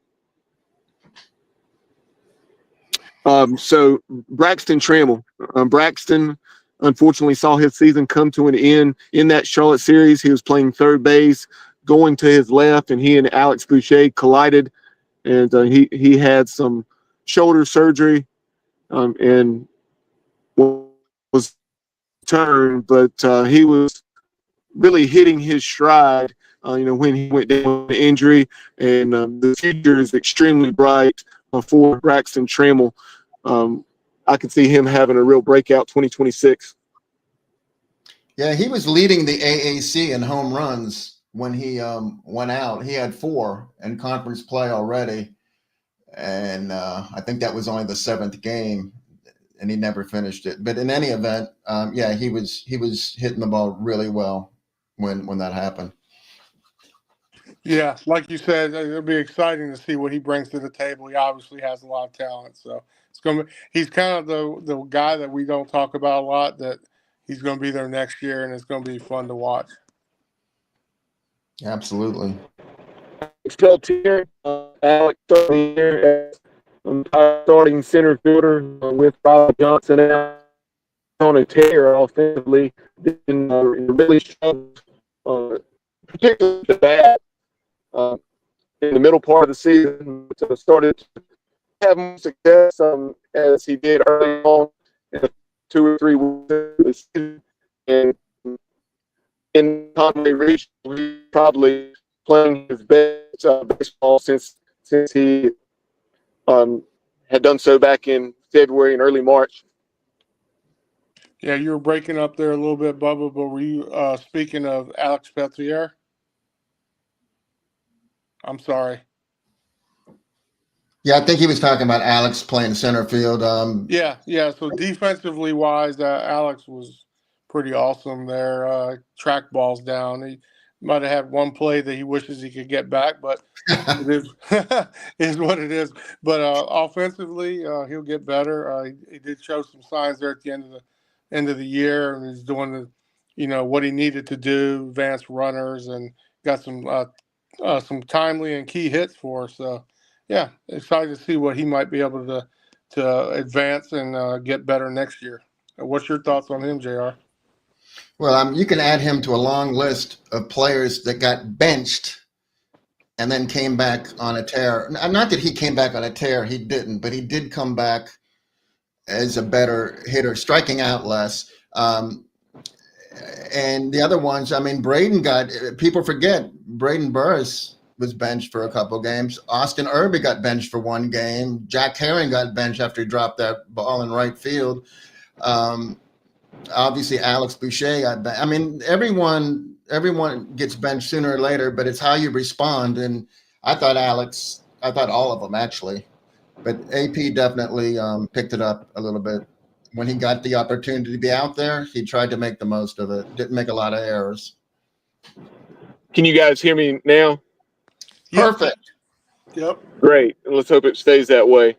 So Braxton Trammell. Braxton unfortunately saw his season come to an end in that Charlotte series. He was playing third base, going to his left, and he and Alex Boucher collided, and he had some shoulder surgery, and was turned, but he was really hitting his stride. When he went down with injury, and the future is extremely bright for Braxton Trammell. I could see him having a real breakout 2026. Yeah, he was leading the AAC in home runs when he went out. He had 4 in conference play already, and I think that was only the 7th game, and he never finished it. But in any event, yeah, he was hitting the ball really well when that happened. Yeah, like you said, it'll be exciting to see what he brings to the table. He obviously has a lot of talent, so he's kind of the guy that we don't talk about a lot. That he's going to be there next year, and it's going to be fun to watch. Absolutely. Peltier, Alex starting here as starting center fielder with Rob Johnson out on a tear offensively. Been really strong, particularly the bat. In the middle part of the season, started to have more success as he did early on in the 2 or 3 weeks of the season. And in Conway Regional, he's probably playing his best baseball since he had done so back in February and early March. Yeah, you were breaking up there a little bit, Bubba, but were you speaking of Alex Peltier? I'm sorry. Yeah, I think he was talking about Alex playing center field. Yeah. So defensively wise, Alex was pretty awesome there. Track balls down. He might have had one play that he wishes he could get back, but it is is what it is. But offensively, he'll get better. He did show some signs there at the end of the year, and he's doing what he needed to do, advanced runners, and got some timely and key hits for us. So, yeah, excited to see what he might be able to advance and get better next year. What's your thoughts on him, JR? Well, you can add him to a long list of players that got benched and then came back on a tear. Not that he came back on a tear, he didn't, but he did come back as a better hitter, striking out less. And the other ones, I mean, people forget Braden Burris was benched for a couple games. Austin Irby got benched for one game. Jack Herring got benched after he dropped that ball in right field. Obviously, Alex Boucher got benched. I mean, everyone gets benched sooner or later, but it's how you respond. And I thought all of them actually, but AP definitely picked it up a little bit. When he got the opportunity to be out there, he tried to make the most of it. Didn't make a lot of errors. Can you guys hear me now? Perfect. Yep. Great. Let's hope it stays that way.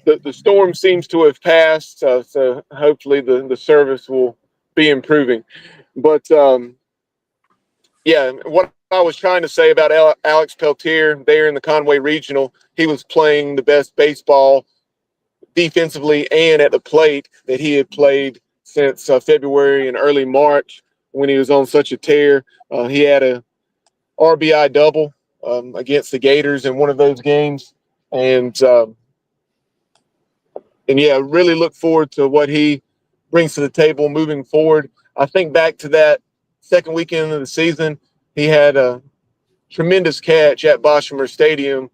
The storm seems to have passed, so hopefully the service will be improving. But yeah, what I was trying to say about Alex Peltier there in the Conway Regional, he was playing the best baseball defensively and at the plate that he had played since February and early March when he was on such a tear. He had a RBI double against the Gators in one of those games, and yeah, really look forward to what he brings to the table moving forward. I think back to that second weekend of the season, he had a tremendous catch at Boshemer Stadium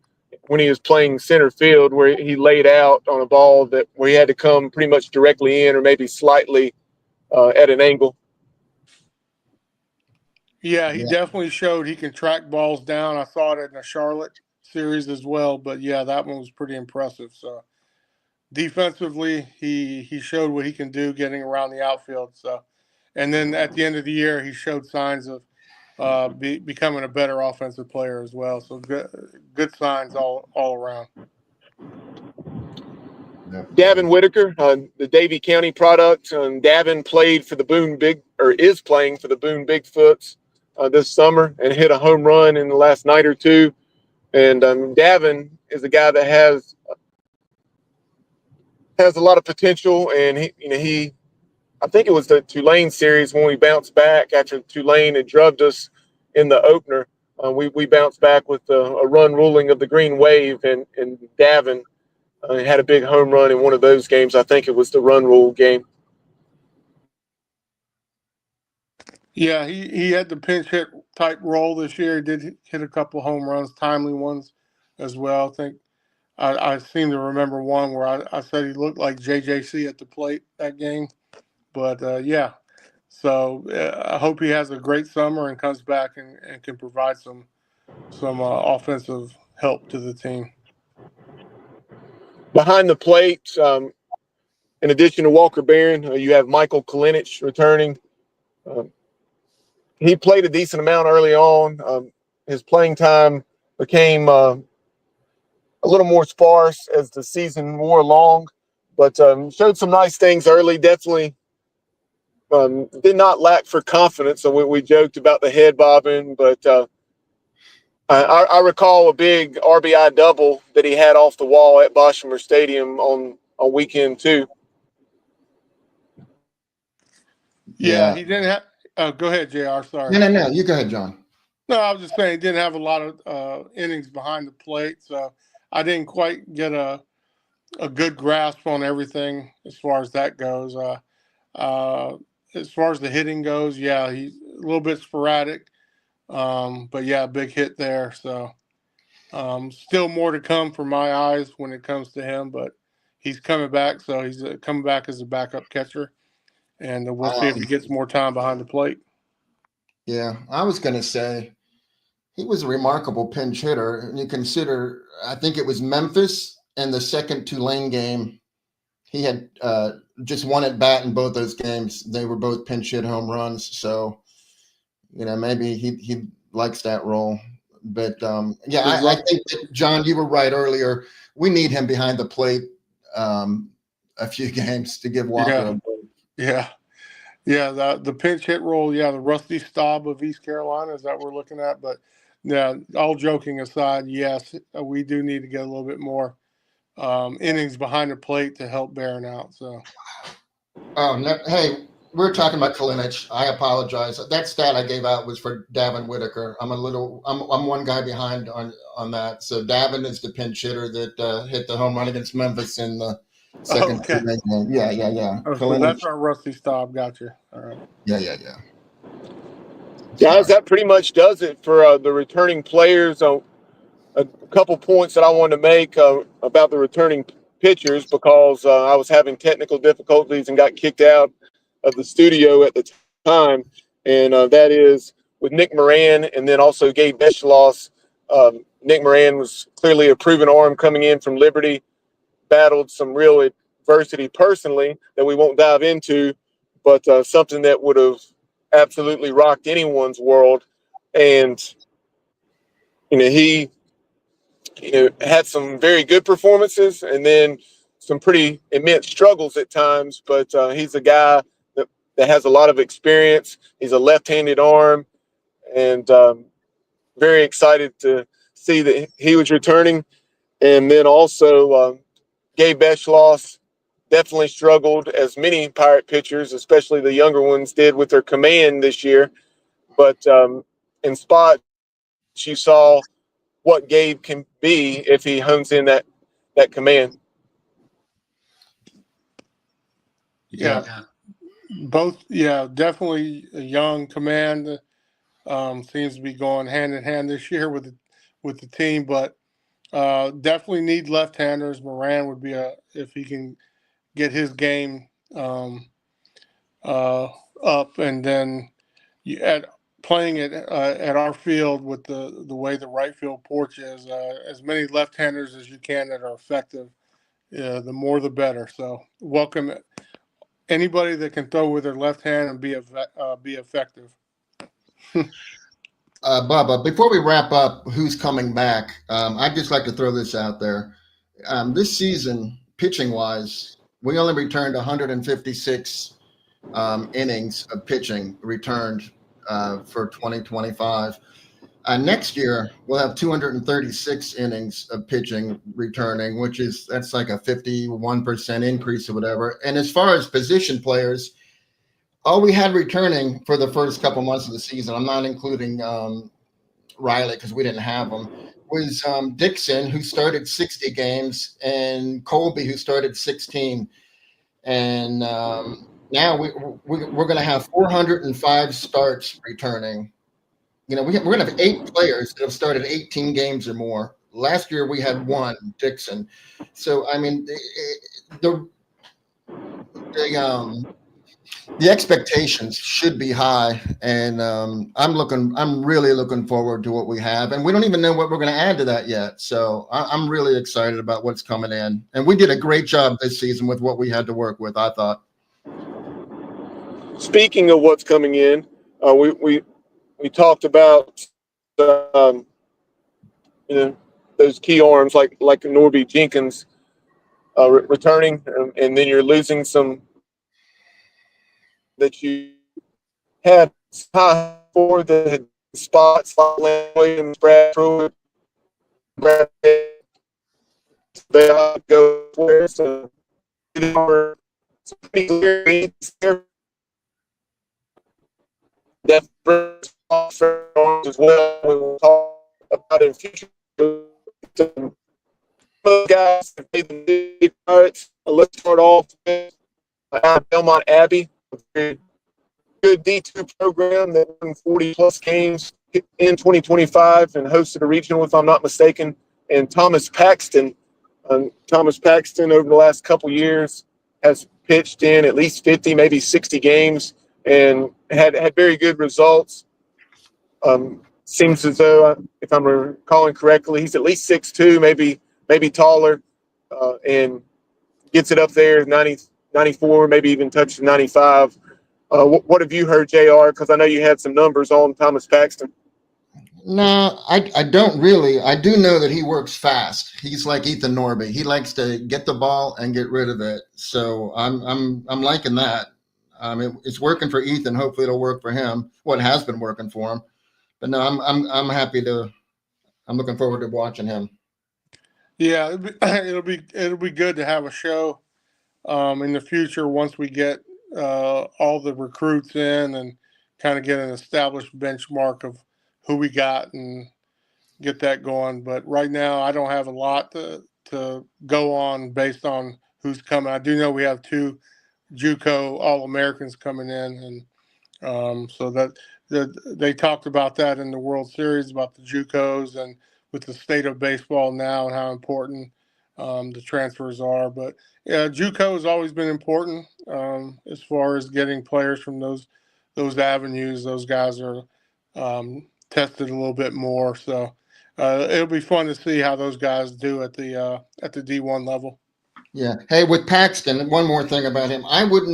when he was playing center field, where he laid out on a ball where he had to come pretty much directly in or maybe slightly at an angle. Yeah, he definitely showed he can track balls down. I saw it in the Charlotte series as well, but yeah, that one was pretty impressive. So defensively, he showed what he can do getting around the outfield. So, and then at the end of the year, he showed signs of becoming a better offensive player as well. So good signs all around. Davin Whitaker, the Davie County product. Davin played for the is playing for the Boone Bigfoots this summer and hit a home run in the last night or two. And Davin is a guy that has a lot of potential, and I think it was the Tulane series when we bounced back after Tulane had drubbed us in the opener. We bounced back with a run ruling of the Green Wave, and Davin had a big home run in one of those games. I think it was the run rule game. Yeah, he had the pinch hit type role this year. He did hit a couple home runs, timely ones as well. I think I seem to remember one where I said he looked like JJC at the plate that game. But yeah, so I hope he has a great summer and comes back and can provide some offensive help to the team. Behind the plate, in addition to Walker Barron, you have Michael Kalinich returning. He played a decent amount early on. His playing time became a little more sparse as the season wore along, but showed some nice things early. Definitely did not lack for confidence. So we joked about the head bobbing, but I recall a big RBI double that he had off the wall at Boshemer Stadium on weekend 2. Yeah, he didn't have. Go ahead, JR. Sorry. No. You go ahead, John. No, I was just saying he didn't have a lot of innings behind the plate, so I didn't quite get a good grasp on everything as far as that goes. As far as the hitting goes, yeah, he's a little bit sporadic, but yeah, big hit there. So still more to come for my eyes when it comes to him, but he's coming back, so he's coming back as a backup catcher, and we'll see if he gets more time behind the plate. Yeah, I was going to say he was a remarkable pinch hitter. And you consider, I think it was Memphis and the second Tulane game. He had just one at bat in both those games. They were both pinch hit home runs. So, maybe he likes that role. But yeah, I think that, John, you were right earlier. We need him behind the plate a few games to give Walker a break. Yeah, the pinch hit role, the Rusty Staub of East Carolina is that we're looking at. But yeah, all joking aside, yes, we do need to get a little bit more innings behind the plate to help Barron out. So, hey, we're talking about Kalinich. I apologize. That stat I gave out was for Davin Whitaker. I'm one guy behind on that. So Davin is the pinch hitter that hit the home run against Memphis in the second game. Yeah. Oh, so that's our Rusty Staub. Gotcha. All right. Yeah. Guys, that pretty much does it for the returning players. A couple points that I wanted to make about the returning pitchers because I was having technical difficulties and got kicked out of the studio at the time, and that is with Nick Moran and then also Gabe Beschloss. Nick Moran was clearly a proven arm coming in from Liberty, battled some real adversity personally that we won't dive into, but something that would have absolutely rocked anyone's world. And he had some very good performances and then some pretty immense struggles at times. But he's a guy that has a lot of experience. He's a left-handed arm, and very excited to see that he was returning. And then also Gabe Beschloss definitely struggled, as many Pirate pitchers, especially the younger ones, did with their command this year. But in spots, you saw what Gabe can be if he hones in that command. Yeah, both. Yeah, definitely a young command. Seems to be going hand in hand this year with the team, but definitely need left-handers. Moran would be if he can get his game up, and then playing it at our field with the way the right field porch is, as many left-handers as you can that are effective. The more the better. So welcome anybody that can throw with their left hand and be effective. Bubba, before we wrap up, who's coming back? I'd just like to throw this out there. This season, pitching wise, we only returned 156 innings of pitching returned for 2025. Next year, we'll have 236 innings of pitching returning, that's like a 51% increase or whatever. And as far as position players, all we had returning for the first couple months of the season, I'm not including Riley because we didn't have him, was Dixon, who started 60 games, and Colby, who started 16. And now we're going to have 405 starts returning. We're going to have 8 players that have started 18 games or more. Last year we had 1, Dixon. So I mean, the expectations should be high, and I'm really looking forward to what we have, and we don't even know what we're going to add to that yet. So I'm really excited about what's coming in, and we did a great job this season with what we had to work with, I thought. Speaking of what's coming in, we talked about those key arms like Norby Jenkins returning, and then you're losing some that you had high for the spots like Lane Williams, Brad Pruitt, Brad Pitt. They all go where so pretty clear needs there. That brings as well. We will talk about in future. Guys that played the Pirates. Let's start off with Belmont Abbey, a very good D2 program that won 40 plus games in 2025 and hosted a regional, if I'm not mistaken. And Thomas Paxton over the last couple years has pitched in at least 50, maybe 60 games and had very good results. Seems as though, if I'm recalling correctly, he's at least 6'2", maybe taller, and gets it up there, 90, 94, maybe even touches 95. What have you heard, JR? Because I know you had some numbers on Thomas Paxton. No, I don't really. I do know that he works fast. He's like Ethan Norby. He likes to get the ball and get rid of it. So I'm liking that. It's working for Ethan. Hopefully it'll work for him. Well, it has been working for him. But no, I'm happy to. I'm looking forward to watching him. Yeah, it'll be good to have a show in the future once we get all the recruits in and kind of get an established benchmark of who we got and get that going. But right now, I don't have a lot to go on based on who's coming. I do know we have 2 JUCO All-Americans coming in, and so they talked about that in the World Series about the JUCOs and with the state of baseball now and how important the transfers are. But yeah, JUCO has always been important as far as getting players from those avenues. Those guys are tested a little bit more, so it'll be fun to see how those guys do at the D1 level. Yeah. Hey, with Paxton, one more thing about him.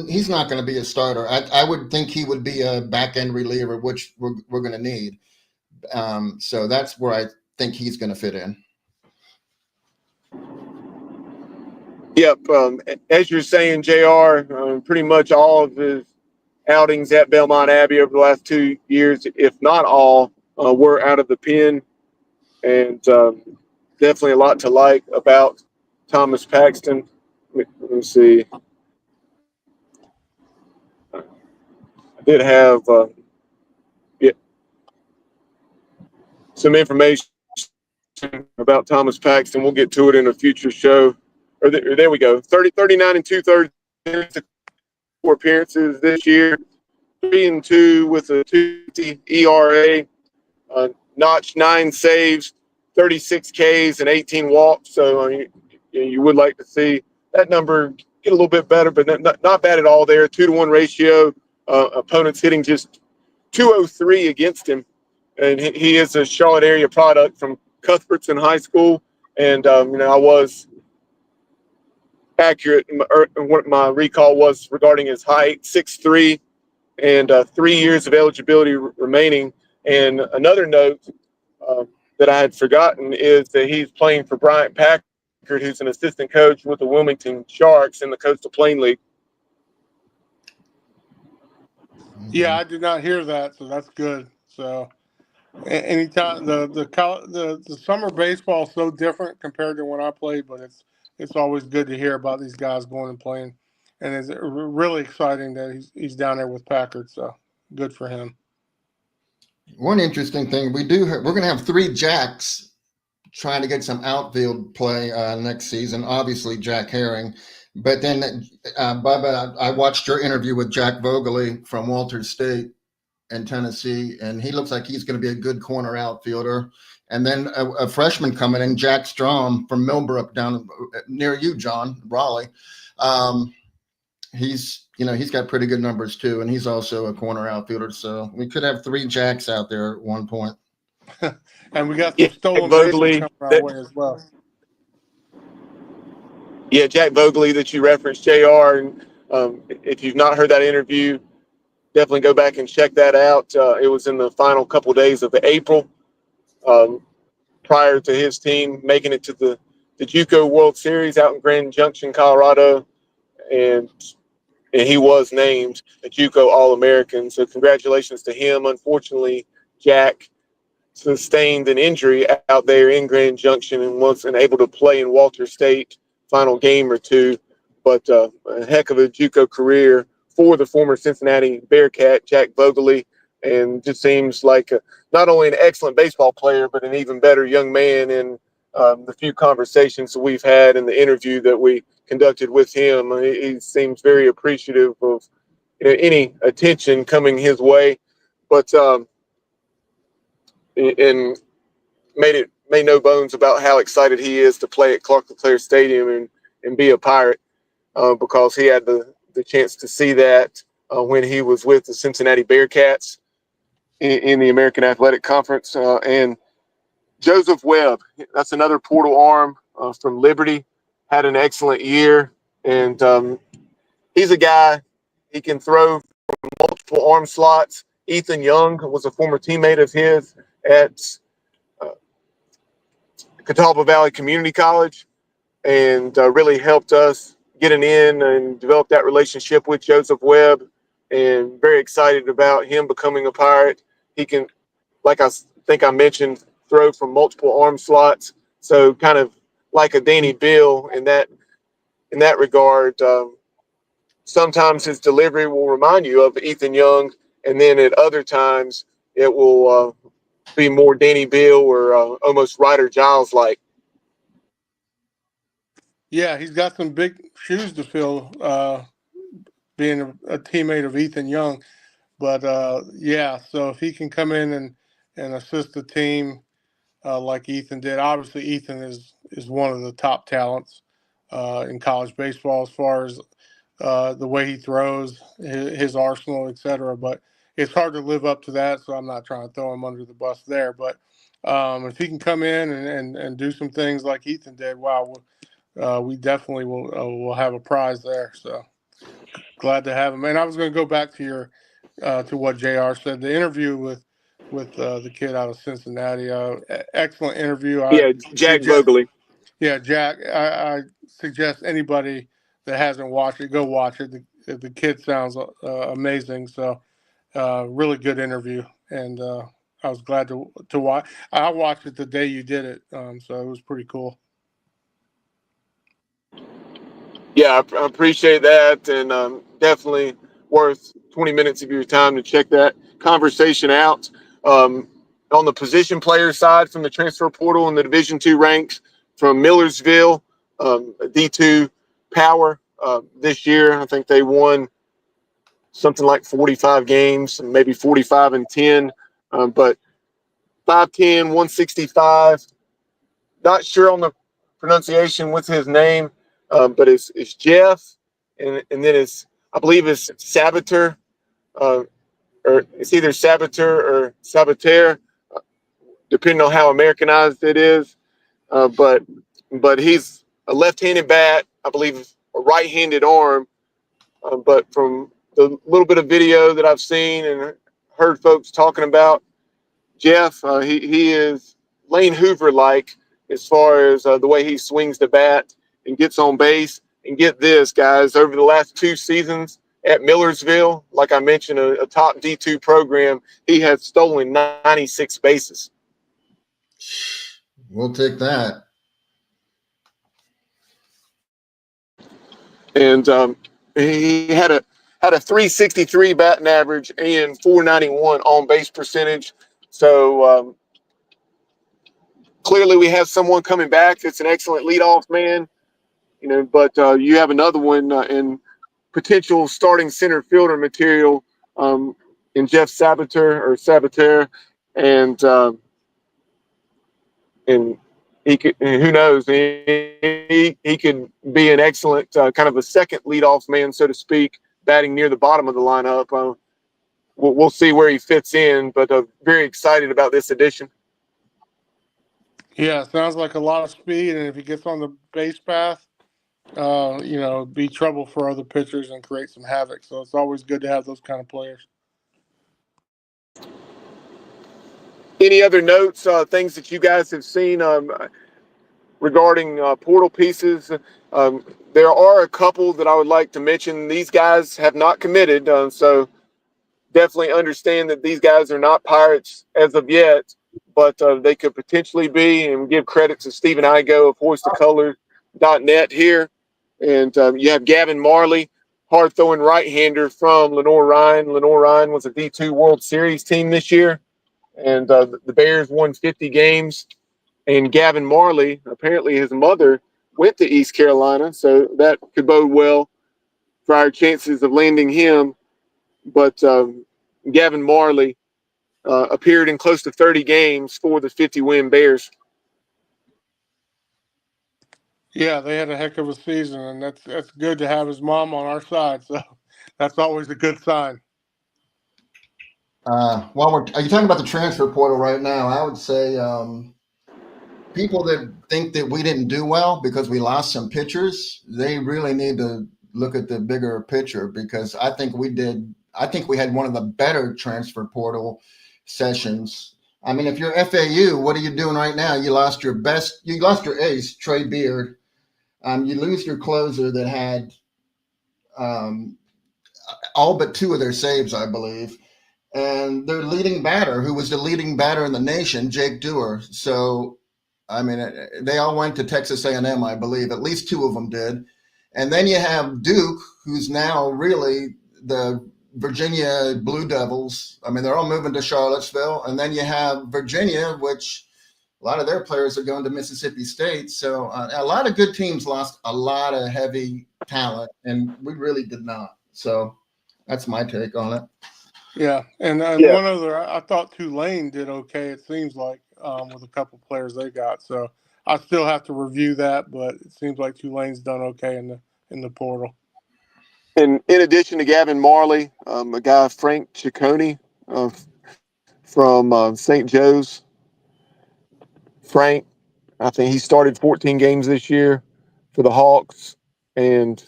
He's not going to be a starter. I would think he would be a back end reliever, which we're going to need. So that's where I think he's going to fit in. Yep. As you're saying, JR, pretty much all of his outings at Belmont Abbey over the last 2 years, if not all, were out of the pen. And definitely a lot to like about Thomas Paxton. Let me see. I did have some information about Thomas Paxton. We'll get to it in a future show. There we go. 39 and 2/3 appearances this year. 3-2 with a 2.50 ERA. Notched 9 saves, 36 Ks, and 18 walks. So you would like to see that number get a little bit better, but not bad at all there. 2-to-1 ratio. Opponents hitting just 203 against him. And he is a Charlotte area product from Cuthbertson High School. And, I was accurate in what my recall was regarding his height, 6'3", and 3 years of eligibility remaining. And another note that I had forgotten is that he's playing for Bryant Packard, who's an assistant coach with the Wilmington Sharks in the Coastal Plain League. Yeah, I did not hear that, so that's good. So anytime the summer baseball is so different compared to when I played, but it's always good to hear about these guys going and playing, and it's really exciting that he's down there with Packard. So good for him. One interesting thing we're going to have 3 Jacks trying to get some outfield play next season. Obviously, Jack Herring, but then Bubba, I watched your interview with Jack Vogeley from Walters State in Tennessee, and he looks like he's going to be a good corner outfielder. And then a freshman coming in, Jack Strom from Millbrook down near you, John, Raleigh. He's got pretty good numbers too, and he's also a corner outfielder. So we could have 3 Jacks out there at one point. And we got some stolen bases coming our way as well. Yeah, Jack Vogeley that you referenced, JR. And if you've not heard that interview, definitely go back and check that out. It was in the final couple of days of April, prior to his team making it to the JUCO World Series out in Grand Junction, Colorado, and he was named a JUCO All-American. So congratulations to him. Unfortunately, Jack sustained an injury out there in Grand Junction and wasn't able to play in Walter State final game or two. But a heck of a JUCO career for the former Cincinnati Bearcat, Jack Vogeley, and just seems like not only an excellent baseball player, but an even better young man. In the few conversations that we've had in the interview that we conducted with him, he seems very appreciative of any attention coming his way. But and made no bones about how excited he is to play at Clark LeClaire Stadium and be a Pirate, because he had the chance to see that when he was with the Cincinnati Bearcats in the American Athletic Conference. And Joseph Webb, that's another portal arm from Liberty, had an excellent year. And he's a guy, he can throw from multiple arm slots. Ethan Young was a former teammate of his at Catawba Valley Community College, and really helped us getting in and develop that relationship with Joseph Webb, and very excited about him becoming a Pirate. He can, like I think I mentioned, throw from multiple arm slots. So kind of like a Danny Bill in that regard. Sometimes his delivery will remind you of Ethan Young, and then at other times it will be more Danny Bill or almost Ryder Giles like. Yeah, he's got some big shoes to fill, being a teammate of Ethan Young. But yeah, so if he can come in and assist the team like Ethan did, obviously Ethan is one of the top talents in college baseball as far as the way he throws, his arsenal, etc. But it's hard to live up to that, so I'm not trying to throw him under the bus there. But if he can come in and do some things like Ethan did, wow, we definitely will have a prize there. So glad to have him. And I was going to go back to your to what JR said. The interview with the kid out of Cincinnati, excellent interview. I Yeah, Jack suggest, Bogley. yeah, Jack. I suggest anybody that hasn't watched it, go watch it. The kid sounds amazing. So really good interview, and I was glad to watch. I watched it the day you did it, so it was pretty cool. Yeah, I appreciate that, and definitely worth 20 minutes of your time to check that conversation out. Um, on the position player side, from the transfer portal in the Division II ranks, from Millersville, D2 Power this year, I think they won something like 45 games, maybe 45-10, but 5'10", 165. Not sure on the pronunciation with his name, but it's Jeff, and then I believe it's Sabater, or it's either Sabater or Sabater, depending on how Americanized it is. But he's a left-handed bat, I believe a right-handed arm. But from the little bit of video that I've seen and heard folks talking about, Jeff, he is Lane Hoover like as far as the way he swings the bat and gets on base. And get this, guys, over the last 2 seasons at Millersville, like I mentioned, a top D2 program, he has stolen 96 bases. We'll take that. And he had a 363 batting average and 491 on base percentage. So clearly we have someone coming back that's an excellent leadoff man. But you have another one in potential starting center fielder material in Jeff Sabater, and he could, who knows, he could be an excellent kind of a second leadoff man, so to speak, batting near the bottom of the lineup. We'll see where he fits in, but very excited about this addition. Yeah, sounds like a lot of speed, and if he gets on the base path, be trouble for other pitchers and create some havoc. So it's always good to have those kind of players. Any other notes, things that you guys have seen regarding portal pieces? There are a couple that I would like to mention. These guys have not committed, so definitely understand that these guys are not Pirates as of yet, but they could potentially be, and give credit to Stephen Igo of HoistTheColors.net here. And you have Gavin Marley, hard-throwing right-hander from Lenore-Ryan. Lenore-Ryan was a D2 World Series team this year, and the Bears won 50 games. And Gavin Marley, apparently his mother went to East Carolina, so that could bode well for our chances of landing him. But Gavin Marley appeared in close to 30 games for the 50-win Bears. Yeah, they had a heck of a season, and that's good to have his mom on our side. So that's always a good sign. Are you talking about the transfer portal right now? I would say people that think that we didn't do well because we lost some pitchers, they really need to look at the bigger picture, because I think we had one of the better transfer portal sessions. I mean, if you're FAU, what are you doing right now? You lost your ace, Trey Beard. You lose your closer that had all but 2 of their saves, I believe. And their leading batter, who was the leading batter in the nation, Jake Dewar. So, I mean, they all went to Texas A&M, I believe. At least 2 of them did. And then you have Duke, who's now really the Virginia Blue Devils. I mean, they're all moving to Charlottesville. And then you have Virginia, which a lot of their players are going to Mississippi State. So a lot of good teams lost a lot of heavy talent, and we really did not. So that's my take on it. Yeah, and Yeah. one other, I thought Tulane did okay. It seems like with a couple players they got. So I still have to review that, but it seems like Tulane's done okay in the portal. And in addition to Gavin Marley, a guy, Frank Ciccone, uh, from St. Joe's. Frank, I think he started 14 games this year for the Hawks. And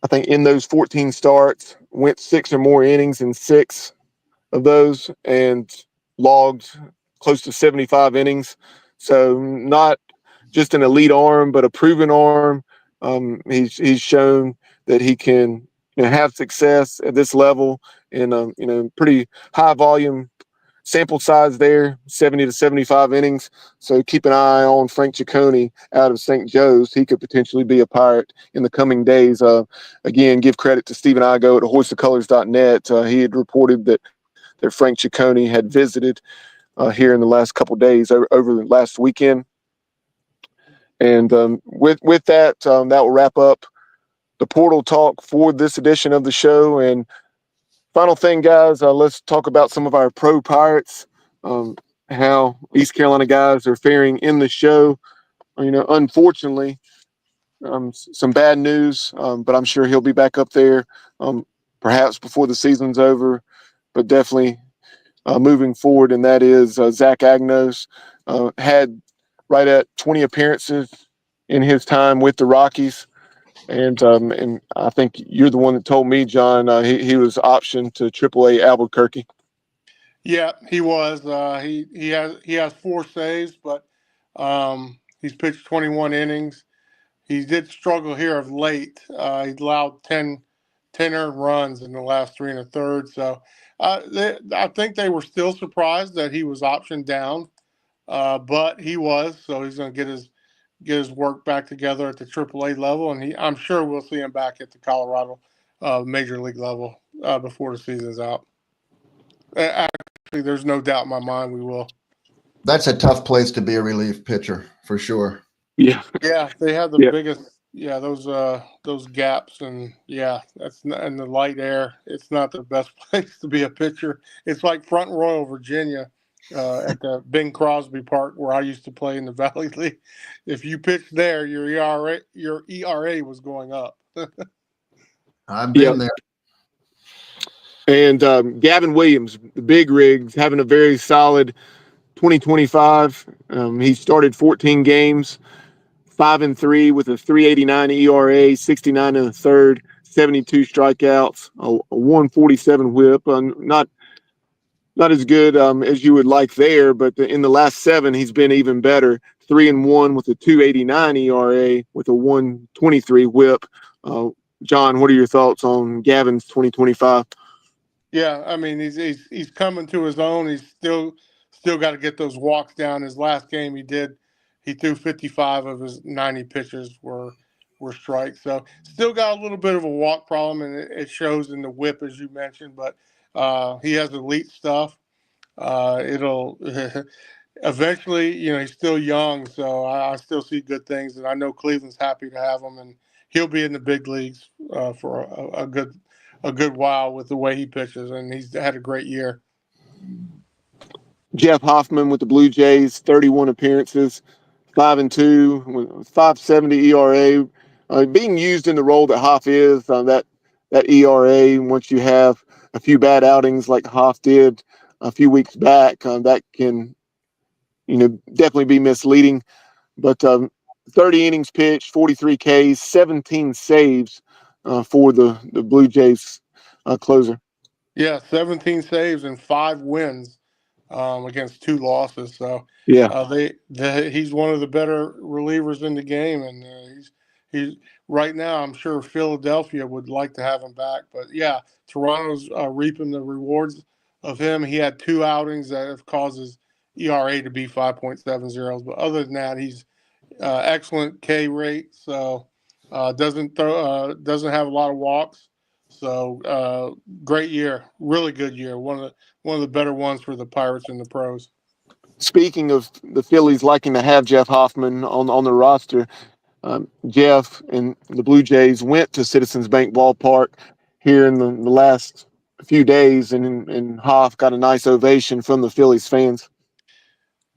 I think in those 14 starts, went 6 or more innings in 6 of those and logged close to 75 innings. So not just an elite arm, but a proven arm. He's shown that he can have success at this level in pretty high volume sample size there, 70 to 75 innings. So keep an eye on Frank Ciccone out of St. Joe's. He could potentially be a Pirate in the coming days. Again, give credit to Stephen Igo at hoistthecolors.net. He had reported that Frank Ciccone had visited here in the last couple of days over the last weekend. And with that, that will wrap up the portal talk for this edition of the show. And final thing, guys, let's talk about some of our pro Pirates, how East Carolina guys are faring in the show. Unfortunately, some bad news, but I'm sure he'll be back up there perhaps before the season's over, but definitely moving forward, and that is Zach Agnos had right at 20 appearances in his time with the Rockies. And I think you're the one that told me, John, he was optioned to AAA Albuquerque. Yeah, he was. He has 4 saves, but he's pitched 21 innings. He did struggle here of late. He allowed 10 earned runs in the last 3 1/3. So I think they were still surprised that he was optioned down, but he was. So he's going to get his work back together at the AAA level, and I'm sure we'll see him back at the Colorado Major League level before the season's out. Actually, there's no doubt in my mind we will. That's a tough place to be a relief pitcher for sure. Yeah. Yeah, they have the Yeah. biggest. Yeah, those gaps, and yeah, that's not, and the light air. It's not the best place to be a pitcher. It's like Front Royal, Virginia, at the Bing Crosby Park where I used to play in the Valley League. If you pitched there, your ERA was going up. I've Yeah. been there. And Gavin Williams, the big rigs, having a very solid 2025. He started 14 games, 5-3 with a 3.89 ERA, 69 in the third, 72 strikeouts, a 147 WHIP. Not as good as you would like there, but in the last 7, he's been even better. 3-1 with a 2.89 ERA with a 123 WHIP. John, what are your thoughts on Gavin's 2025? Yeah, I mean he's coming to his own. He's still got to get those walks down. His last game he threw 55 of his 90 pitches were strikes. So still got a little bit of a walk problem, and it shows in the whip as you mentioned. But he has elite stuff. It'll eventually, he's still young, so I still see good things, and I know Cleveland's happy to have him, and he'll be in the big leagues for a good while with the way he pitches, and he's had a great year. Jeff Hoffman with the Blue Jays, 31 appearances, 5-2, with 5.70 ERA. Being used in the role that Hoff is, that ERA, once you have a few bad outings like Hoff did a few weeks back, that can, definitely be misleading. But 30 innings pitched, 43 Ks, 17 saves for the Blue Jays closer. Yeah, 17 saves and 5 wins against 2 losses. So Yeah. he's one of the better relievers in the game, and he's right now. I'm sure Philadelphia would like to have him back, but yeah, Toronto's reaping the rewards of him. He had 2 outings that have caused his ERA to be 5.70. But other than that, he's excellent K rate. So doesn't have a lot of walks. So great year, really good year. One of the better ones for the Pirates and the pros. Speaking of the Phillies liking to have Jeff Hoffman on the roster, Jeff and the Blue Jays went to Citizens Bank Ballpark here in the last few days, and Hoff got a nice ovation from the Phillies fans.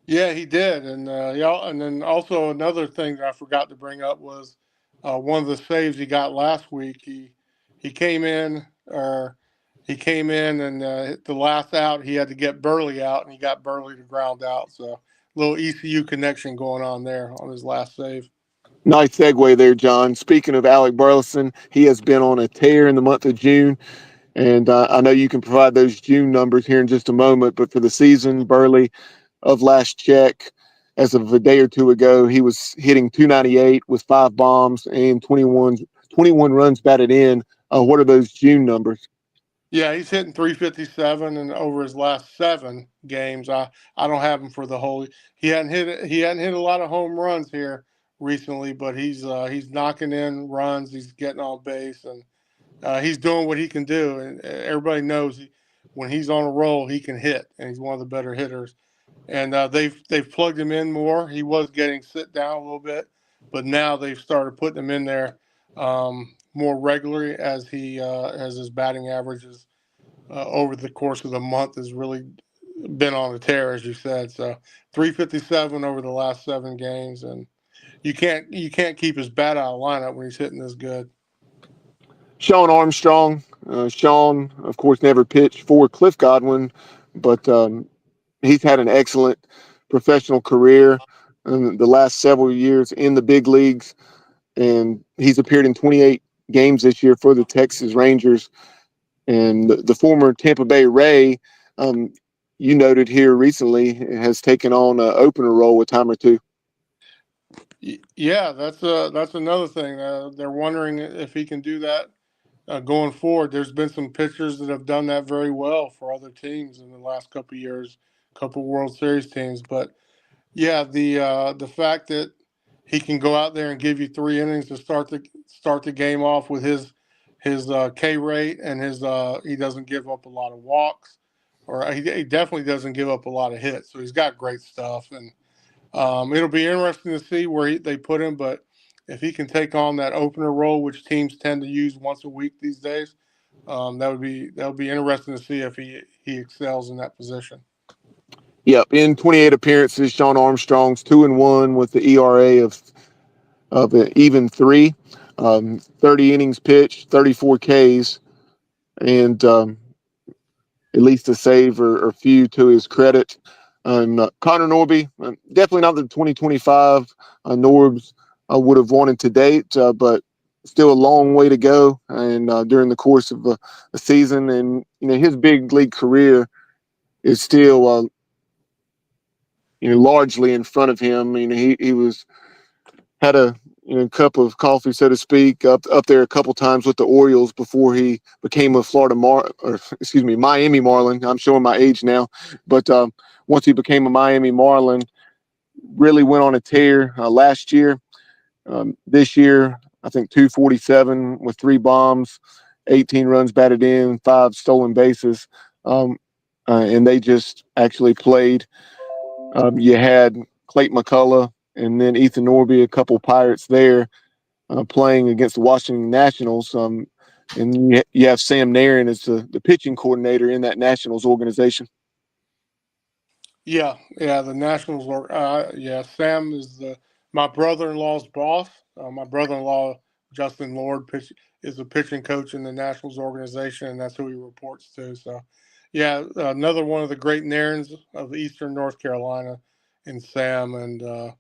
Yeah, he did, and yeah, and then also another thing that I forgot to bring up was one of the saves he got last week. He came in, or he came in, and the last out he had to get Burley out, and he got Burley to ground out. So little ECU connection going on there on his last save. Nice segue there, John. Speaking of Alec Burleson, he has been on a tear in the month of June. And I know you can provide those June numbers here in just a moment. But for the season, Burley, of last check, as of a day or two ago, he was hitting 298 with 5 bombs and 21 runs batted in. What are those June numbers? Yeah, he's hitting 357, and over his last 7 games, I don't have him for the whole. He hadn't hit a lot of home runs here recently, but he's knocking in runs. He's getting on base, and he's doing what he can do. And everybody knows when he's on a roll, he can hit, and he's one of the better hitters. And they've plugged him in more. He was getting sit down a little bit, but now they've started putting him in there more regularly as his batting averages over the course of the month has really been on a tear, as you said. So 357 over the last 7 games, and you can't keep his bat out of lineup when he's hitting this good. Sean Armstrong. Sean, of course, never pitched for Cliff Godwin, but he's had an excellent professional career in the last several years in the big leagues, and he's appeared in 28 games this year for the Texas Rangers. And the former Tampa Bay Ray, um, you noted here recently, has taken on an opener role a time or two. Yeah, that's another thing. They're wondering if he can do that going forward. There's been some pitchers that have done that very well for other teams in the last couple of years, couple World Series teams. But yeah, the fact that he can go out there and give you 3 innings to start the game off with his K rate, and his he doesn't give up a lot of walks, or he definitely doesn't give up a lot of hits. So he's got great stuff, and it'll be interesting to see where they put him. But if he can take on that opener role, which teams tend to use once a week these days, that would be interesting to see if he excels in that position. Yep, in 28 appearances, Sean Armstrong's 2-1 with the ERA of an even 3, 30 innings pitched, 34 Ks, and at least a save or few to his credit. Connor Norby, definitely not the 2025 Norbs would have wanted to date, but still a long way to go. And during the course of the season, and his big league career is still largely in front of him. He was had a cup of coffee, so to speak, up there a couple times with the Orioles before he became a Miami Marlin. I'm showing my age now, but once he became a Miami Marlin, really went on a tear last year. This year, I think 247 with 3 bombs, 18 runs batted in, 5 stolen bases, and they just actually played. You had Clayton McCullough and then Ethan Norby, a couple Pirates there, playing against the Washington Nationals. And you have Sam Nairn as the pitching coordinator in that Nationals organization. Yeah, the Nationals are. Yeah, Sam is my brother-in-law's boss. My brother-in-law Justin Lord is a pitching coach in the Nationals organization, and that's who he reports to. So, yeah, another one of the great Nairns of Eastern North Carolina, in Sam. And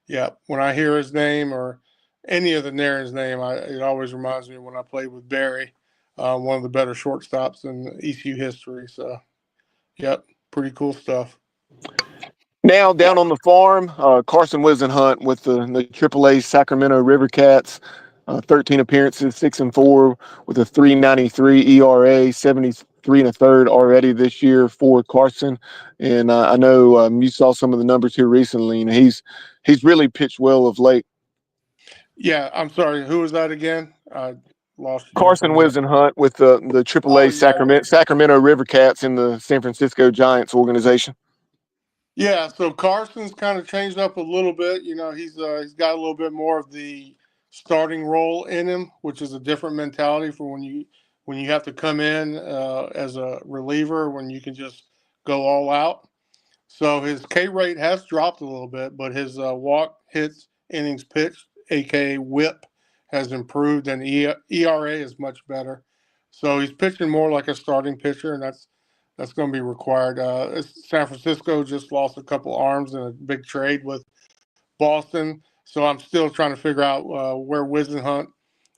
yeah, when I hear his name or any of the Nairns' name, it always reminds me when I played with Barry, one of the better shortstops in ECU history. So, yep, pretty cool stuff. Now down on the farm, Carson Wisenhunt with the AAA Sacramento River Cats, 13 appearances, 6-4 with a 3.93 ERA, 73 and a third already this year for Carson. And I know you saw some of the numbers here recently. He's really pitched well of late. Yeah, I'm sorry. Who was that again? I lost you there for Carson a minute. Wisenhunt with the Oh AAA yeah, Sacramento River Cats in the San Francisco Giants organization. yeah. So Carson's kind of changed up a little bit. He's got a little bit more of the starting role in him, which is a different mentality for when you have to come in as a reliever, when you can just go all out. So his K rate has dropped a little bit, but his walk, hits, innings pitched, aka WHIP, has improved, and ERA is much better. So he's pitching more like a starting pitcher, and that's going to be required. San Francisco just lost a couple arms in a big trade with Boston, so I'm still trying to figure out where Wizenhunt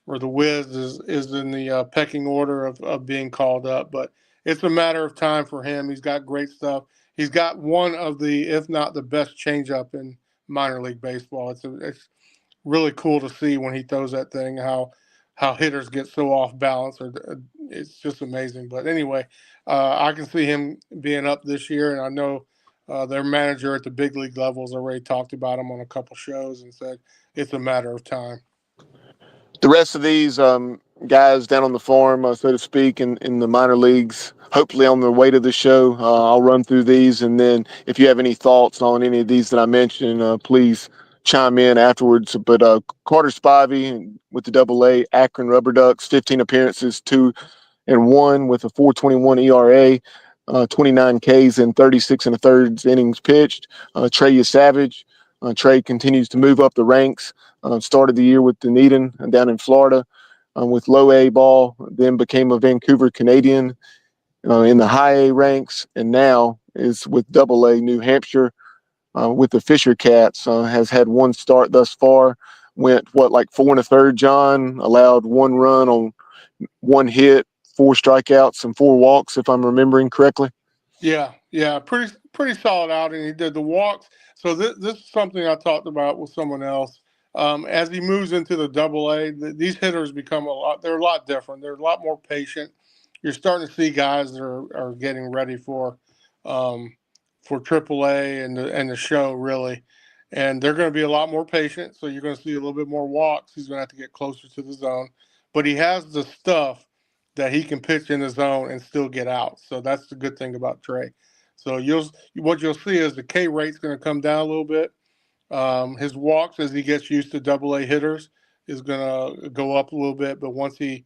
or the Wiz is in the pecking order of being called up. But it's a matter of time for him. He's got great stuff. He's got one of the, if not the best changeup in minor league baseball. It's really cool to see when he throws that thing, how hitters get so off balance. Or it's just amazing. But anyway, I can see him being up this year, and I know their manager at the big league levels already talked about him on a couple shows and said it's a matter of time. The rest of these guys down on the farm, so to speak, in the minor leagues, hopefully on their way to the show, I'll run through these. And then if you have any thoughts on any of these that I mentioned, please chime in afterwards. But Carter Spivey with the Double-A Akron Rubber Ducks, 15 appearances, 2-1 with a 4.21 ERA. 29 Ks in 36 and a third innings pitched. Trey Savage. Trey continues to move up the ranks. Started the year with Dunedin down in Florida with low A ball, then became a Vancouver Canadian in the high A ranks, and now is with Double-A New Hampshire with the Fisher Cats. Has had one start thus far. Went, like 4 1/3, John? Allowed 1 run on 1 hit, 4 strikeouts, and 4 walks, if I'm remembering correctly. Yeah, pretty solid outing. He did the walks. So this is something I talked about with someone else. As he moves into the Double-A, these hitters become they're a lot different. They're a lot more patient. You're starting to see guys that are getting ready for Triple-A and the show, really. And they're going to be a lot more patient. So you're going to see a little bit more walks. He's going to have to get closer to the zone. But he has the stuff that he can pitch in the zone and still get out. So that's the good thing about Trey. So what you'll see is the K rate's going to come down a little bit. His walks, as he gets used to Double-A hitters, is going to go up a little bit. But once he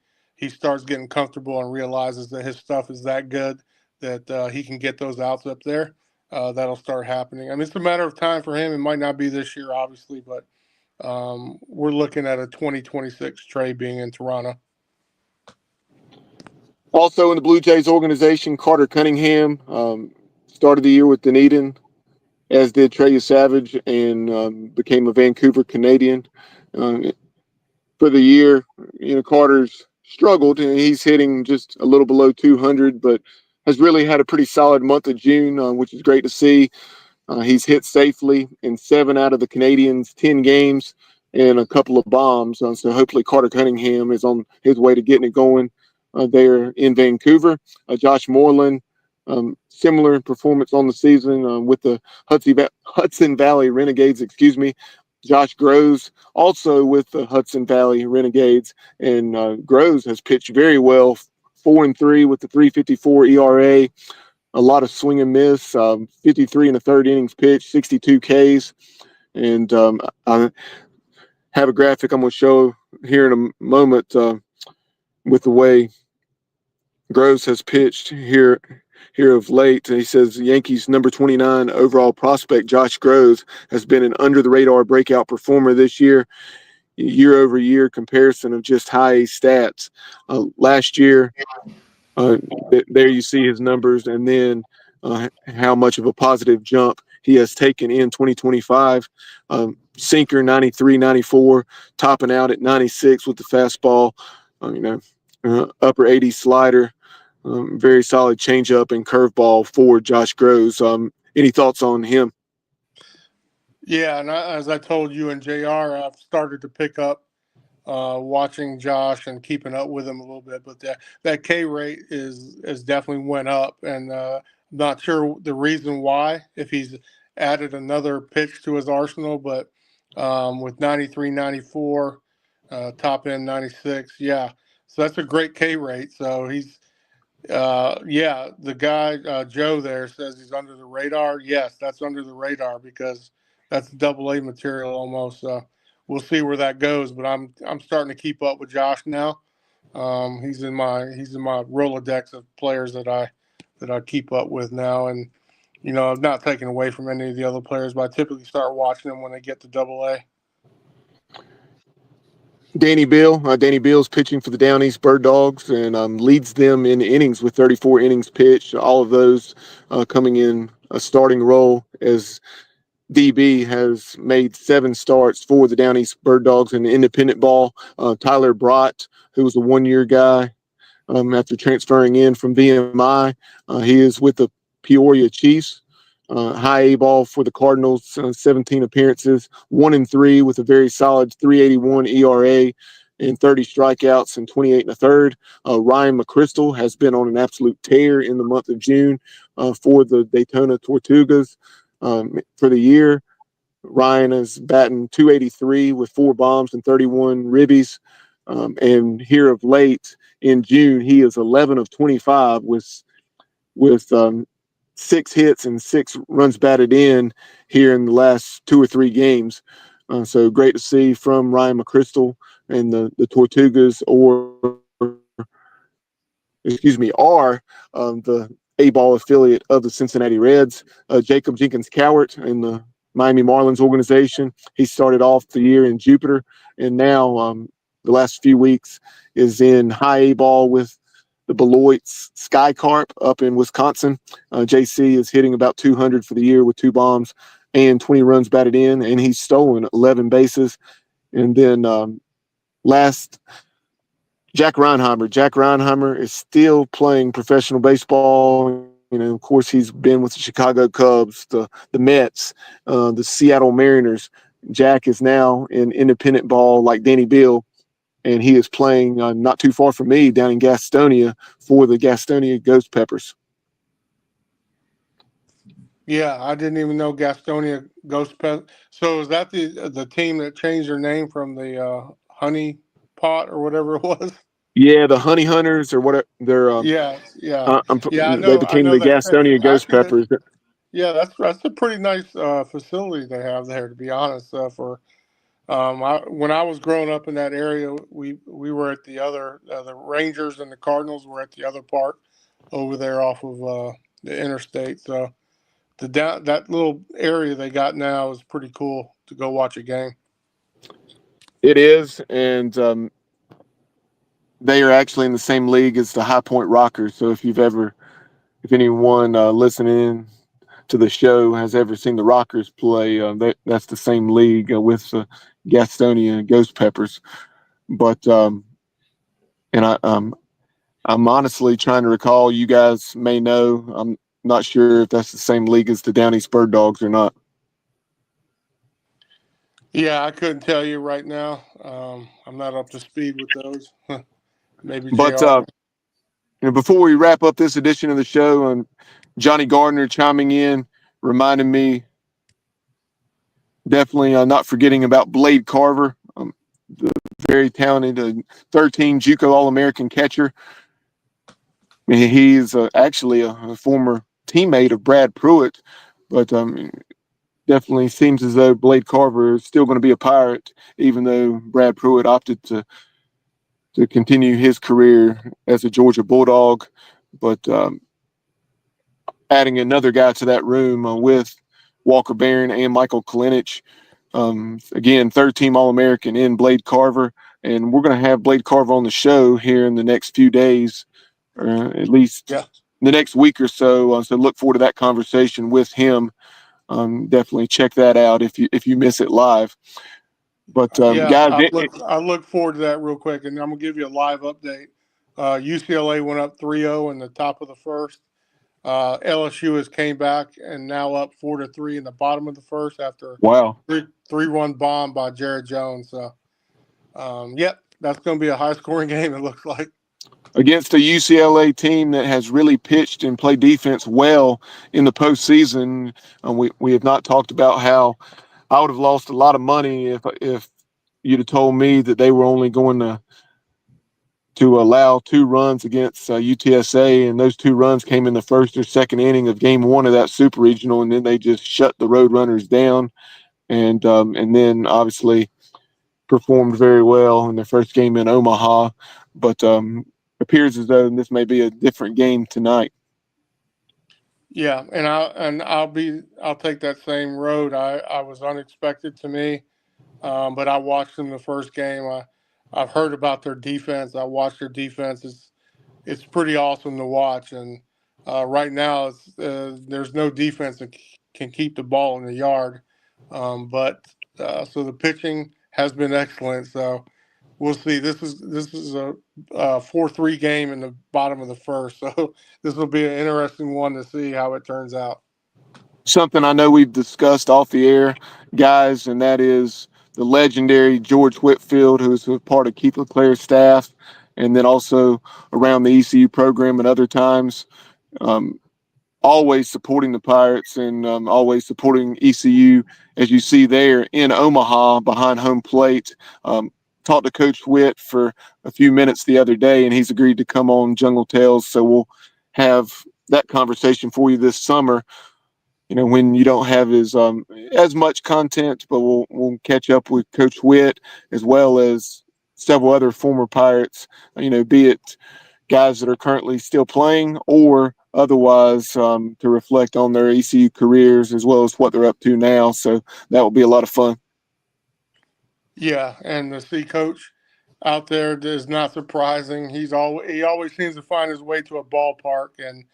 starts getting comfortable and realizes that his stuff is that good that he can get those outs up there, that'll start happening. I mean, it's a matter of time for him. It might not be this year, obviously, but we're looking at a 2026 Trey being in Toronto. Also in the Blue Jays organization, Carter Cunningham started the year with Dunedin, as did Trey Savage, and became a Vancouver Canadian. For the year, Carter's struggled, and he's hitting just a little below 200, but has really had a pretty solid month of June, which is great to see. He's hit safely in 7 out of the Canadians' 10 games and a couple of bombs. So hopefully Carter Cunningham is on his way to getting it going there in Vancouver. Josh Moreland, similar performance on the season with the Hudson Valley Renegades, Josh Groves also with the Hudson Valley Renegades, and Groves has pitched very well, 4-3 with the 3.54 ERA. A lot of swing and miss, 53 and a third innings pitched, 62 Ks. And I have a graphic I'm going to show here in a moment with the way Groves has pitched here of late. He says Yankees number 29 overall prospect Josh Groves has been an under-the-radar breakout performer this year. Year-over-year comparison of just high A stats. Last year, there you see his numbers, and then how much of a positive jump he has taken in 2025. Sinker 93, 94, topping out at 96 with the fastball. Upper 80 slider. Very solid changeup and curveball for Josh Groves. Any thoughts on him? Yeah, and as I told you and JR, I've started to pick up watching Josh and keeping up with him a little bit. But that K rate is definitely went up, and not sure the reason why, if he's added another pitch to his arsenal. But with 93, 94, top end 96, yeah. So that's a great K rate. So he's the guy Joe there says he's under the radar. Yes, that's under the radar because that's Double-A material almost. We'll see where that goes, but I'm starting to keep up with Josh now. He's in my Rolodex of players that I keep up with now, and I'm not taking away from any of the other players, but I typically start watching them when they get to Double A. Danny Beal. Danny Beal's pitching for the Down East Bird Dogs and leads them in innings with 34 innings pitched. All of those coming in a starting role, as DB has made 7 starts for the Down East Bird Dogs in the independent ball. Tyler Brott, who was a 1-year guy after transferring in from VMI, he is with the Peoria Chiefs. High A ball for the Cardinals, 17 appearances, 1-3 with a very solid 3.81 ERA and 30 strikeouts and 28 and a third. Ryan McChrystal has been on an absolute tear in the month of June for the Daytona Tortugas for the year. Ryan is batting 283 with 4 bombs and 31 ribbies. And here of late in June, he is 11 of 25 with 6 hits and 6 runs batted in here in the last 2 or 3 games. So great to see from Ryan McChrystal and the Tortugas, are the A-ball affiliate of the Cincinnati Reds. Jacob Jenkins Cowart in the Miami Marlins organization. He started off the year in Jupiter, and now the last few weeks is in high A-ball with the Beloit Sky Carp up in Wisconsin. JC is hitting about 200 for the year with 2 bombs and 20 runs batted in, and he's stolen 11 bases. And then last, Jack Reinheimer. Jack Reinheimer is still playing professional baseball. Of course, he's been with the Chicago Cubs, the Mets, the Seattle Mariners. Jack is now in independent ball like Danny Beal, and he is playing not too far from me down in Gastonia for the Gastonia Ghost Peppers. Yeah, I didn't even know Gastonia Ghost Pet. So is that the team that changed their name from the Honey Pot or whatever it was? Yeah, the Honey Hunters or whatever. They're Yeah, yeah, yeah. I they know. I became know the they Gastonia Ghost actually. Peppers. Yeah, that's a pretty nice facility they have there. To be honest, for when I was growing up in that area, we were at the Rangers and the Cardinals were at the other park over there off of the interstate. So that little area they got now is pretty cool to go watch a game. It is, and they are actually in the same league as the High Point Rockers. So if anyone listening to the show has ever seen the Rockers play, that's the same league with the Gastonia Ghost Peppers. But and I'm honestly trying to recall. You guys may know. I'm not sure if that's the same league as the Down East Bird Dogs or not. Yeah, I couldn't tell you right now. I'm not up to speed with those. Maybe But Jr. before we wrap up this edition of the show, Johnny Gardner chiming in, reminding me definitely not forgetting about Blade Carver, the very talented 13 JUCO All-American catcher. I mean, he's actually a former teammate of Brad Pruitt, but definitely seems as though Blade Carver is still going to be a Pirate, even though Brad Pruitt opted to continue his career as a Georgia Bulldog. But adding another guy to that room with Walker Barron and Michael Kalinich. Again, 3rd-team All-American in Blade Carver. And we're going to have Blade Carver on the show here in the next few days, at least the next week or so. So look forward to that conversation with him. Definitely check that out if you miss it live. But guys, I look forward to that real quick, and I'm gonna give you a live update. UCLA went up 3-0 in the top of the first. LSU has came back and now up 4-3 in the bottom of the first after a 3-run bomb by Jared Jones. So, that's going to be a high-scoring game, it looks like. Against a UCLA team that has really pitched and played defense well in the postseason. We have not talked about how I would have lost a lot of money if you'd have told me that they were only going to allow 2 runs against UTSA, and those 2 runs came in the first or second inning of Game 1 of that Super Regional, and then they just shut the Roadrunners down, and then obviously performed very well in their first game in Omaha. but appears as though this may be a different game tonight. Yeah, and I'll take that same road. I was unexpected to me, but I watched them the first game. I've heard about their defense. I watched their defense. It's pretty awesome to watch. And right now, there's no defense that can keep the ball in the yard. But so the pitching has been excellent. So we'll see. This is a 4-3 game in the bottom of the first. So this will be an interesting one to see how it turns out. Something I know we've discussed off the air, guys, and that is the legendary George Whitfield, who's a part of Keith LeClair's staff, and then also around the ECU program at other times. Um, Always supporting the Pirates and always supporting ECU, as you see there in Omaha behind home plate. Talked to Coach Witt for a few minutes the other day, and he's agreed to come on Jungle Tales. So we'll have that conversation for you this summer. When you don't have as much content, but we'll catch up with Coach Witt as well as several other former Pirates. Be it guys that are currently still playing or otherwise to reflect on their ECU careers as well as what they're up to now. So that will be a lot of fun. Yeah, and to see Coach out there is not surprising. He always seems to find his way to a ballpark, and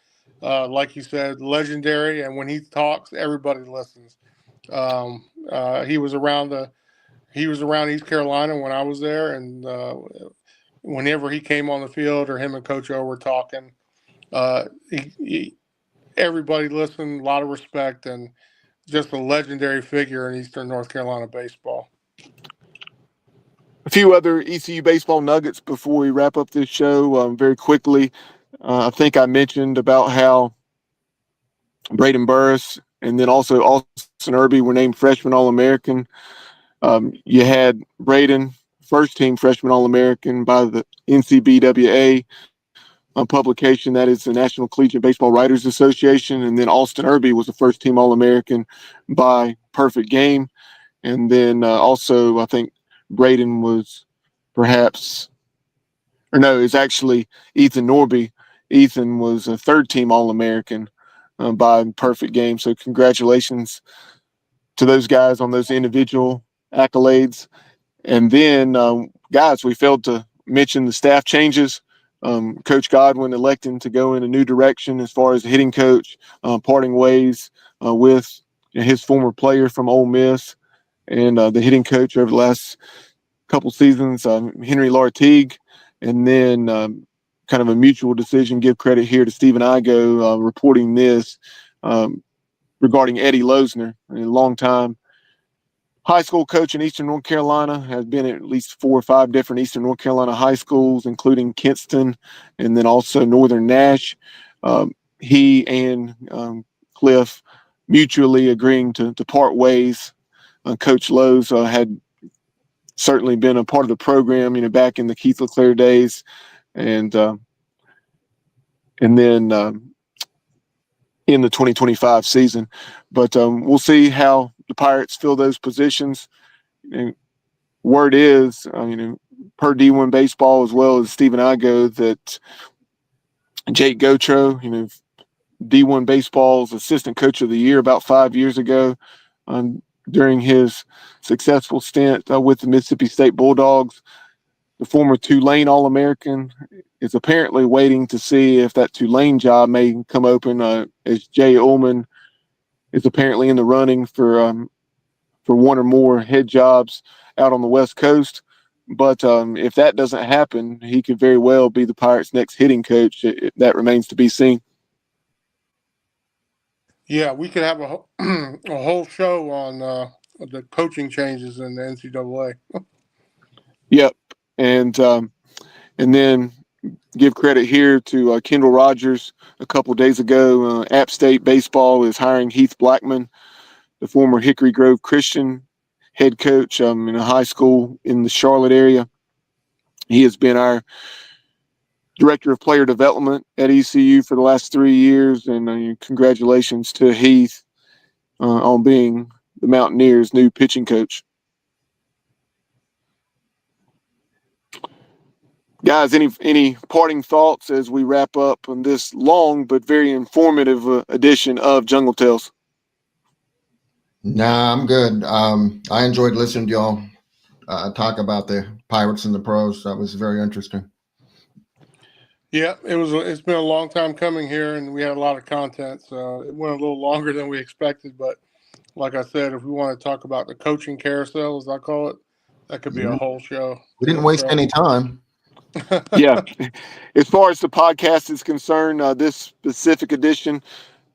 like you said, legendary. And when he talks, everybody listens. He was around East Carolina when I was there, and whenever he came on the field or him and Coach O were talking, uh, everybody listened. A lot of respect, and just a legendary figure in Eastern North Carolina baseball. A few other ECU baseball nuggets before we wrap up this show very quickly. I think I mentioned about how Braden Burris and then also Austin Irby were named freshman All-American. You had Braden, first team freshman All-American by the NCBWA publication, that is the National Collegiate Baseball Writers Association. And then Austin Irby was the first team All-American by Perfect Game. And then also, I think Braden was perhaps, or no, it's actually Ethan Norby. Ethan was a third team All-American by Perfect Game. So congratulations to those guys on those individual accolades. And then, guys, we failed to mention the staff changes. Coach Godwin electing to go in a new direction as far as the hitting coach, parting ways with his former player from Ole Miss and the hitting coach over the last couple seasons, Henry Lartigue. And then kind of a mutual decision, give credit here to Stephen Igo reporting this regarding Eddie Losner, a long-time high school coach in Eastern North Carolina, has been at least 4 or 5 different Eastern North Carolina high schools, including Kinston and then also Northern Nash. He and Cliff mutually agreeing to part ways. Coach Lowe's had certainly been a part of the program, back in the Keith LeClair days. And then in the 2025 season. But we'll see how the Pirates fill those positions. And word is, per D1 Baseball as well as Stephen Igo, that Jake Gotro, D1 Baseball's assistant coach of the year about 5 years ago, during his successful stint with the Mississippi State Bulldogs, the former Tulane All-American, is apparently waiting to see if that Tulane job may come open, as Jay Ullman is apparently in the running for one or more head jobs out on the West Coast. But if that doesn't happen, he could very well be the Pirates' next hitting coach. That remains to be seen. Yeah, we could have a a whole show on the coaching changes in the NCAA. Yep, and then give credit here to Kendall Rogers. A couple of days ago, App State Baseball is hiring Heath Blackman, the former Hickory Grove Christian head coach in a high school in the Charlotte area. He has been our director of player development at ECU for the last 3 years, and congratulations to Heath on being the Mountaineers' new pitching coach. Guys, any parting thoughts as we wrap up on this long but very informative edition of Jungle Tales? Nah, I'm good. I enjoyed listening to y'all talk about the Pirates and the pros. That was very interesting. Yeah, it's been a long time coming here, and we had a lot of content, so it went a little longer than we expected. But like I said, if we want to talk about the coaching carousel, as I call it, that could be a whole show. We didn't waste any time. Yeah. As far as the podcast is concerned, this specific edition,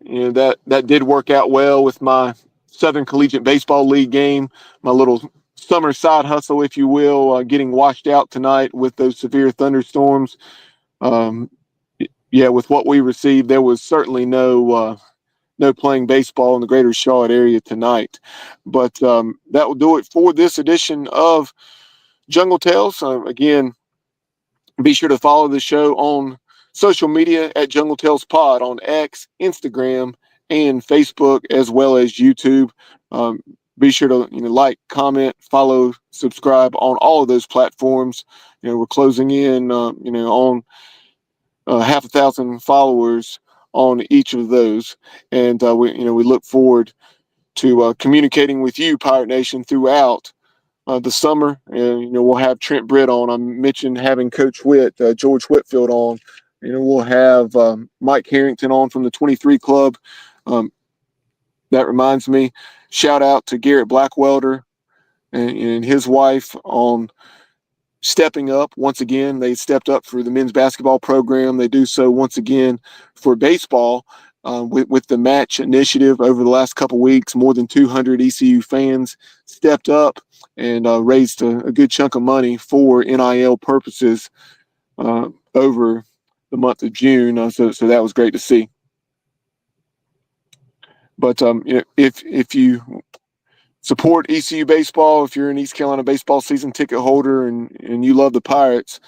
that did work out well with my Southern Collegiate Baseball League game, my little summer side hustle, if you will, getting washed out tonight with those severe thunderstorms. Yeah, with what we received, there was certainly no playing baseball in the greater Charlotte area tonight. But that will do it for this edition of Jungle Tales. Again, be sure to follow the show on social media at Jungle Tales Pod on X, Instagram, and Facebook, as well as YouTube. Be sure to like, comment, follow, subscribe on all of those platforms. We're closing in on 500,000 followers on each of those, and we look forward to communicating with you, Pirate Nation, throughout the summer. And we'll have Trent Britt on. I mentioned having Coach Witt, George Whitfield on. We'll have Mike Harrington on from the 23 Club. That reminds me, shout out to Garrett Blackwelder and his wife on stepping up once again. They stepped up for the men's basketball program. They do so once again for baseball with the match initiative over the last couple weeks. More than 200 ECU fans stepped up and raised a good chunk of money for NIL purposes over the month of June. So that was great to see. But if you support ECU baseball, if you're an East Carolina baseball season ticket holder and you love the Pirates,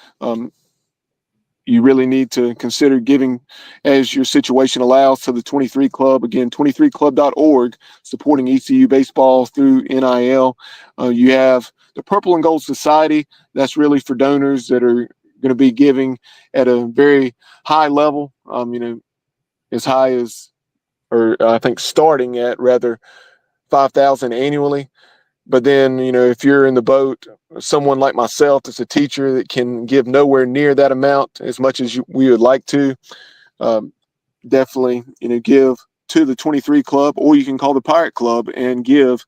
you really need to consider giving as your situation allows to the 23 Club. Again, 23club.org, supporting ECU baseball through NIL. You have the Purple and Gold Society. That's really for donors that are going to be giving at a very high level, as high as, or I think starting at rather, $5,000 annually. But then, if you're in the boat, someone like myself that's a teacher that can give nowhere near that amount as much as we would like to, definitely, give to the 23 Club, or you can call the Pirate Club and give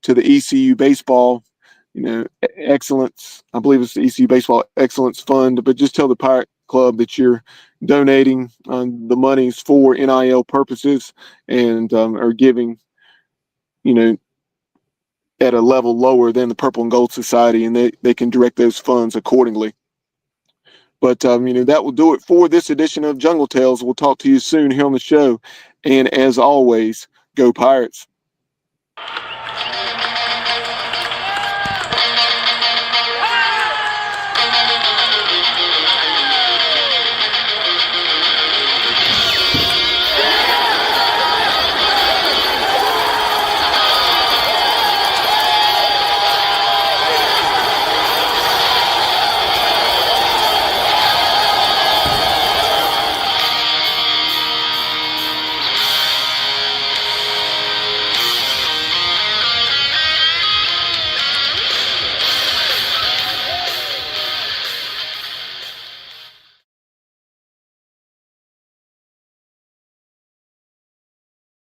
to the ECU Baseball, Excellence. I believe it's the ECU Baseball Excellence Fund, but just tell the Pirate Club that you're donating the monies for NIL purposes and are giving, at a level lower than the Purple and Gold Society, and they can direct those funds accordingly. But, that will do it for this edition of Jungle Tales. We'll talk to you soon here on the show. And as always, go Pirates.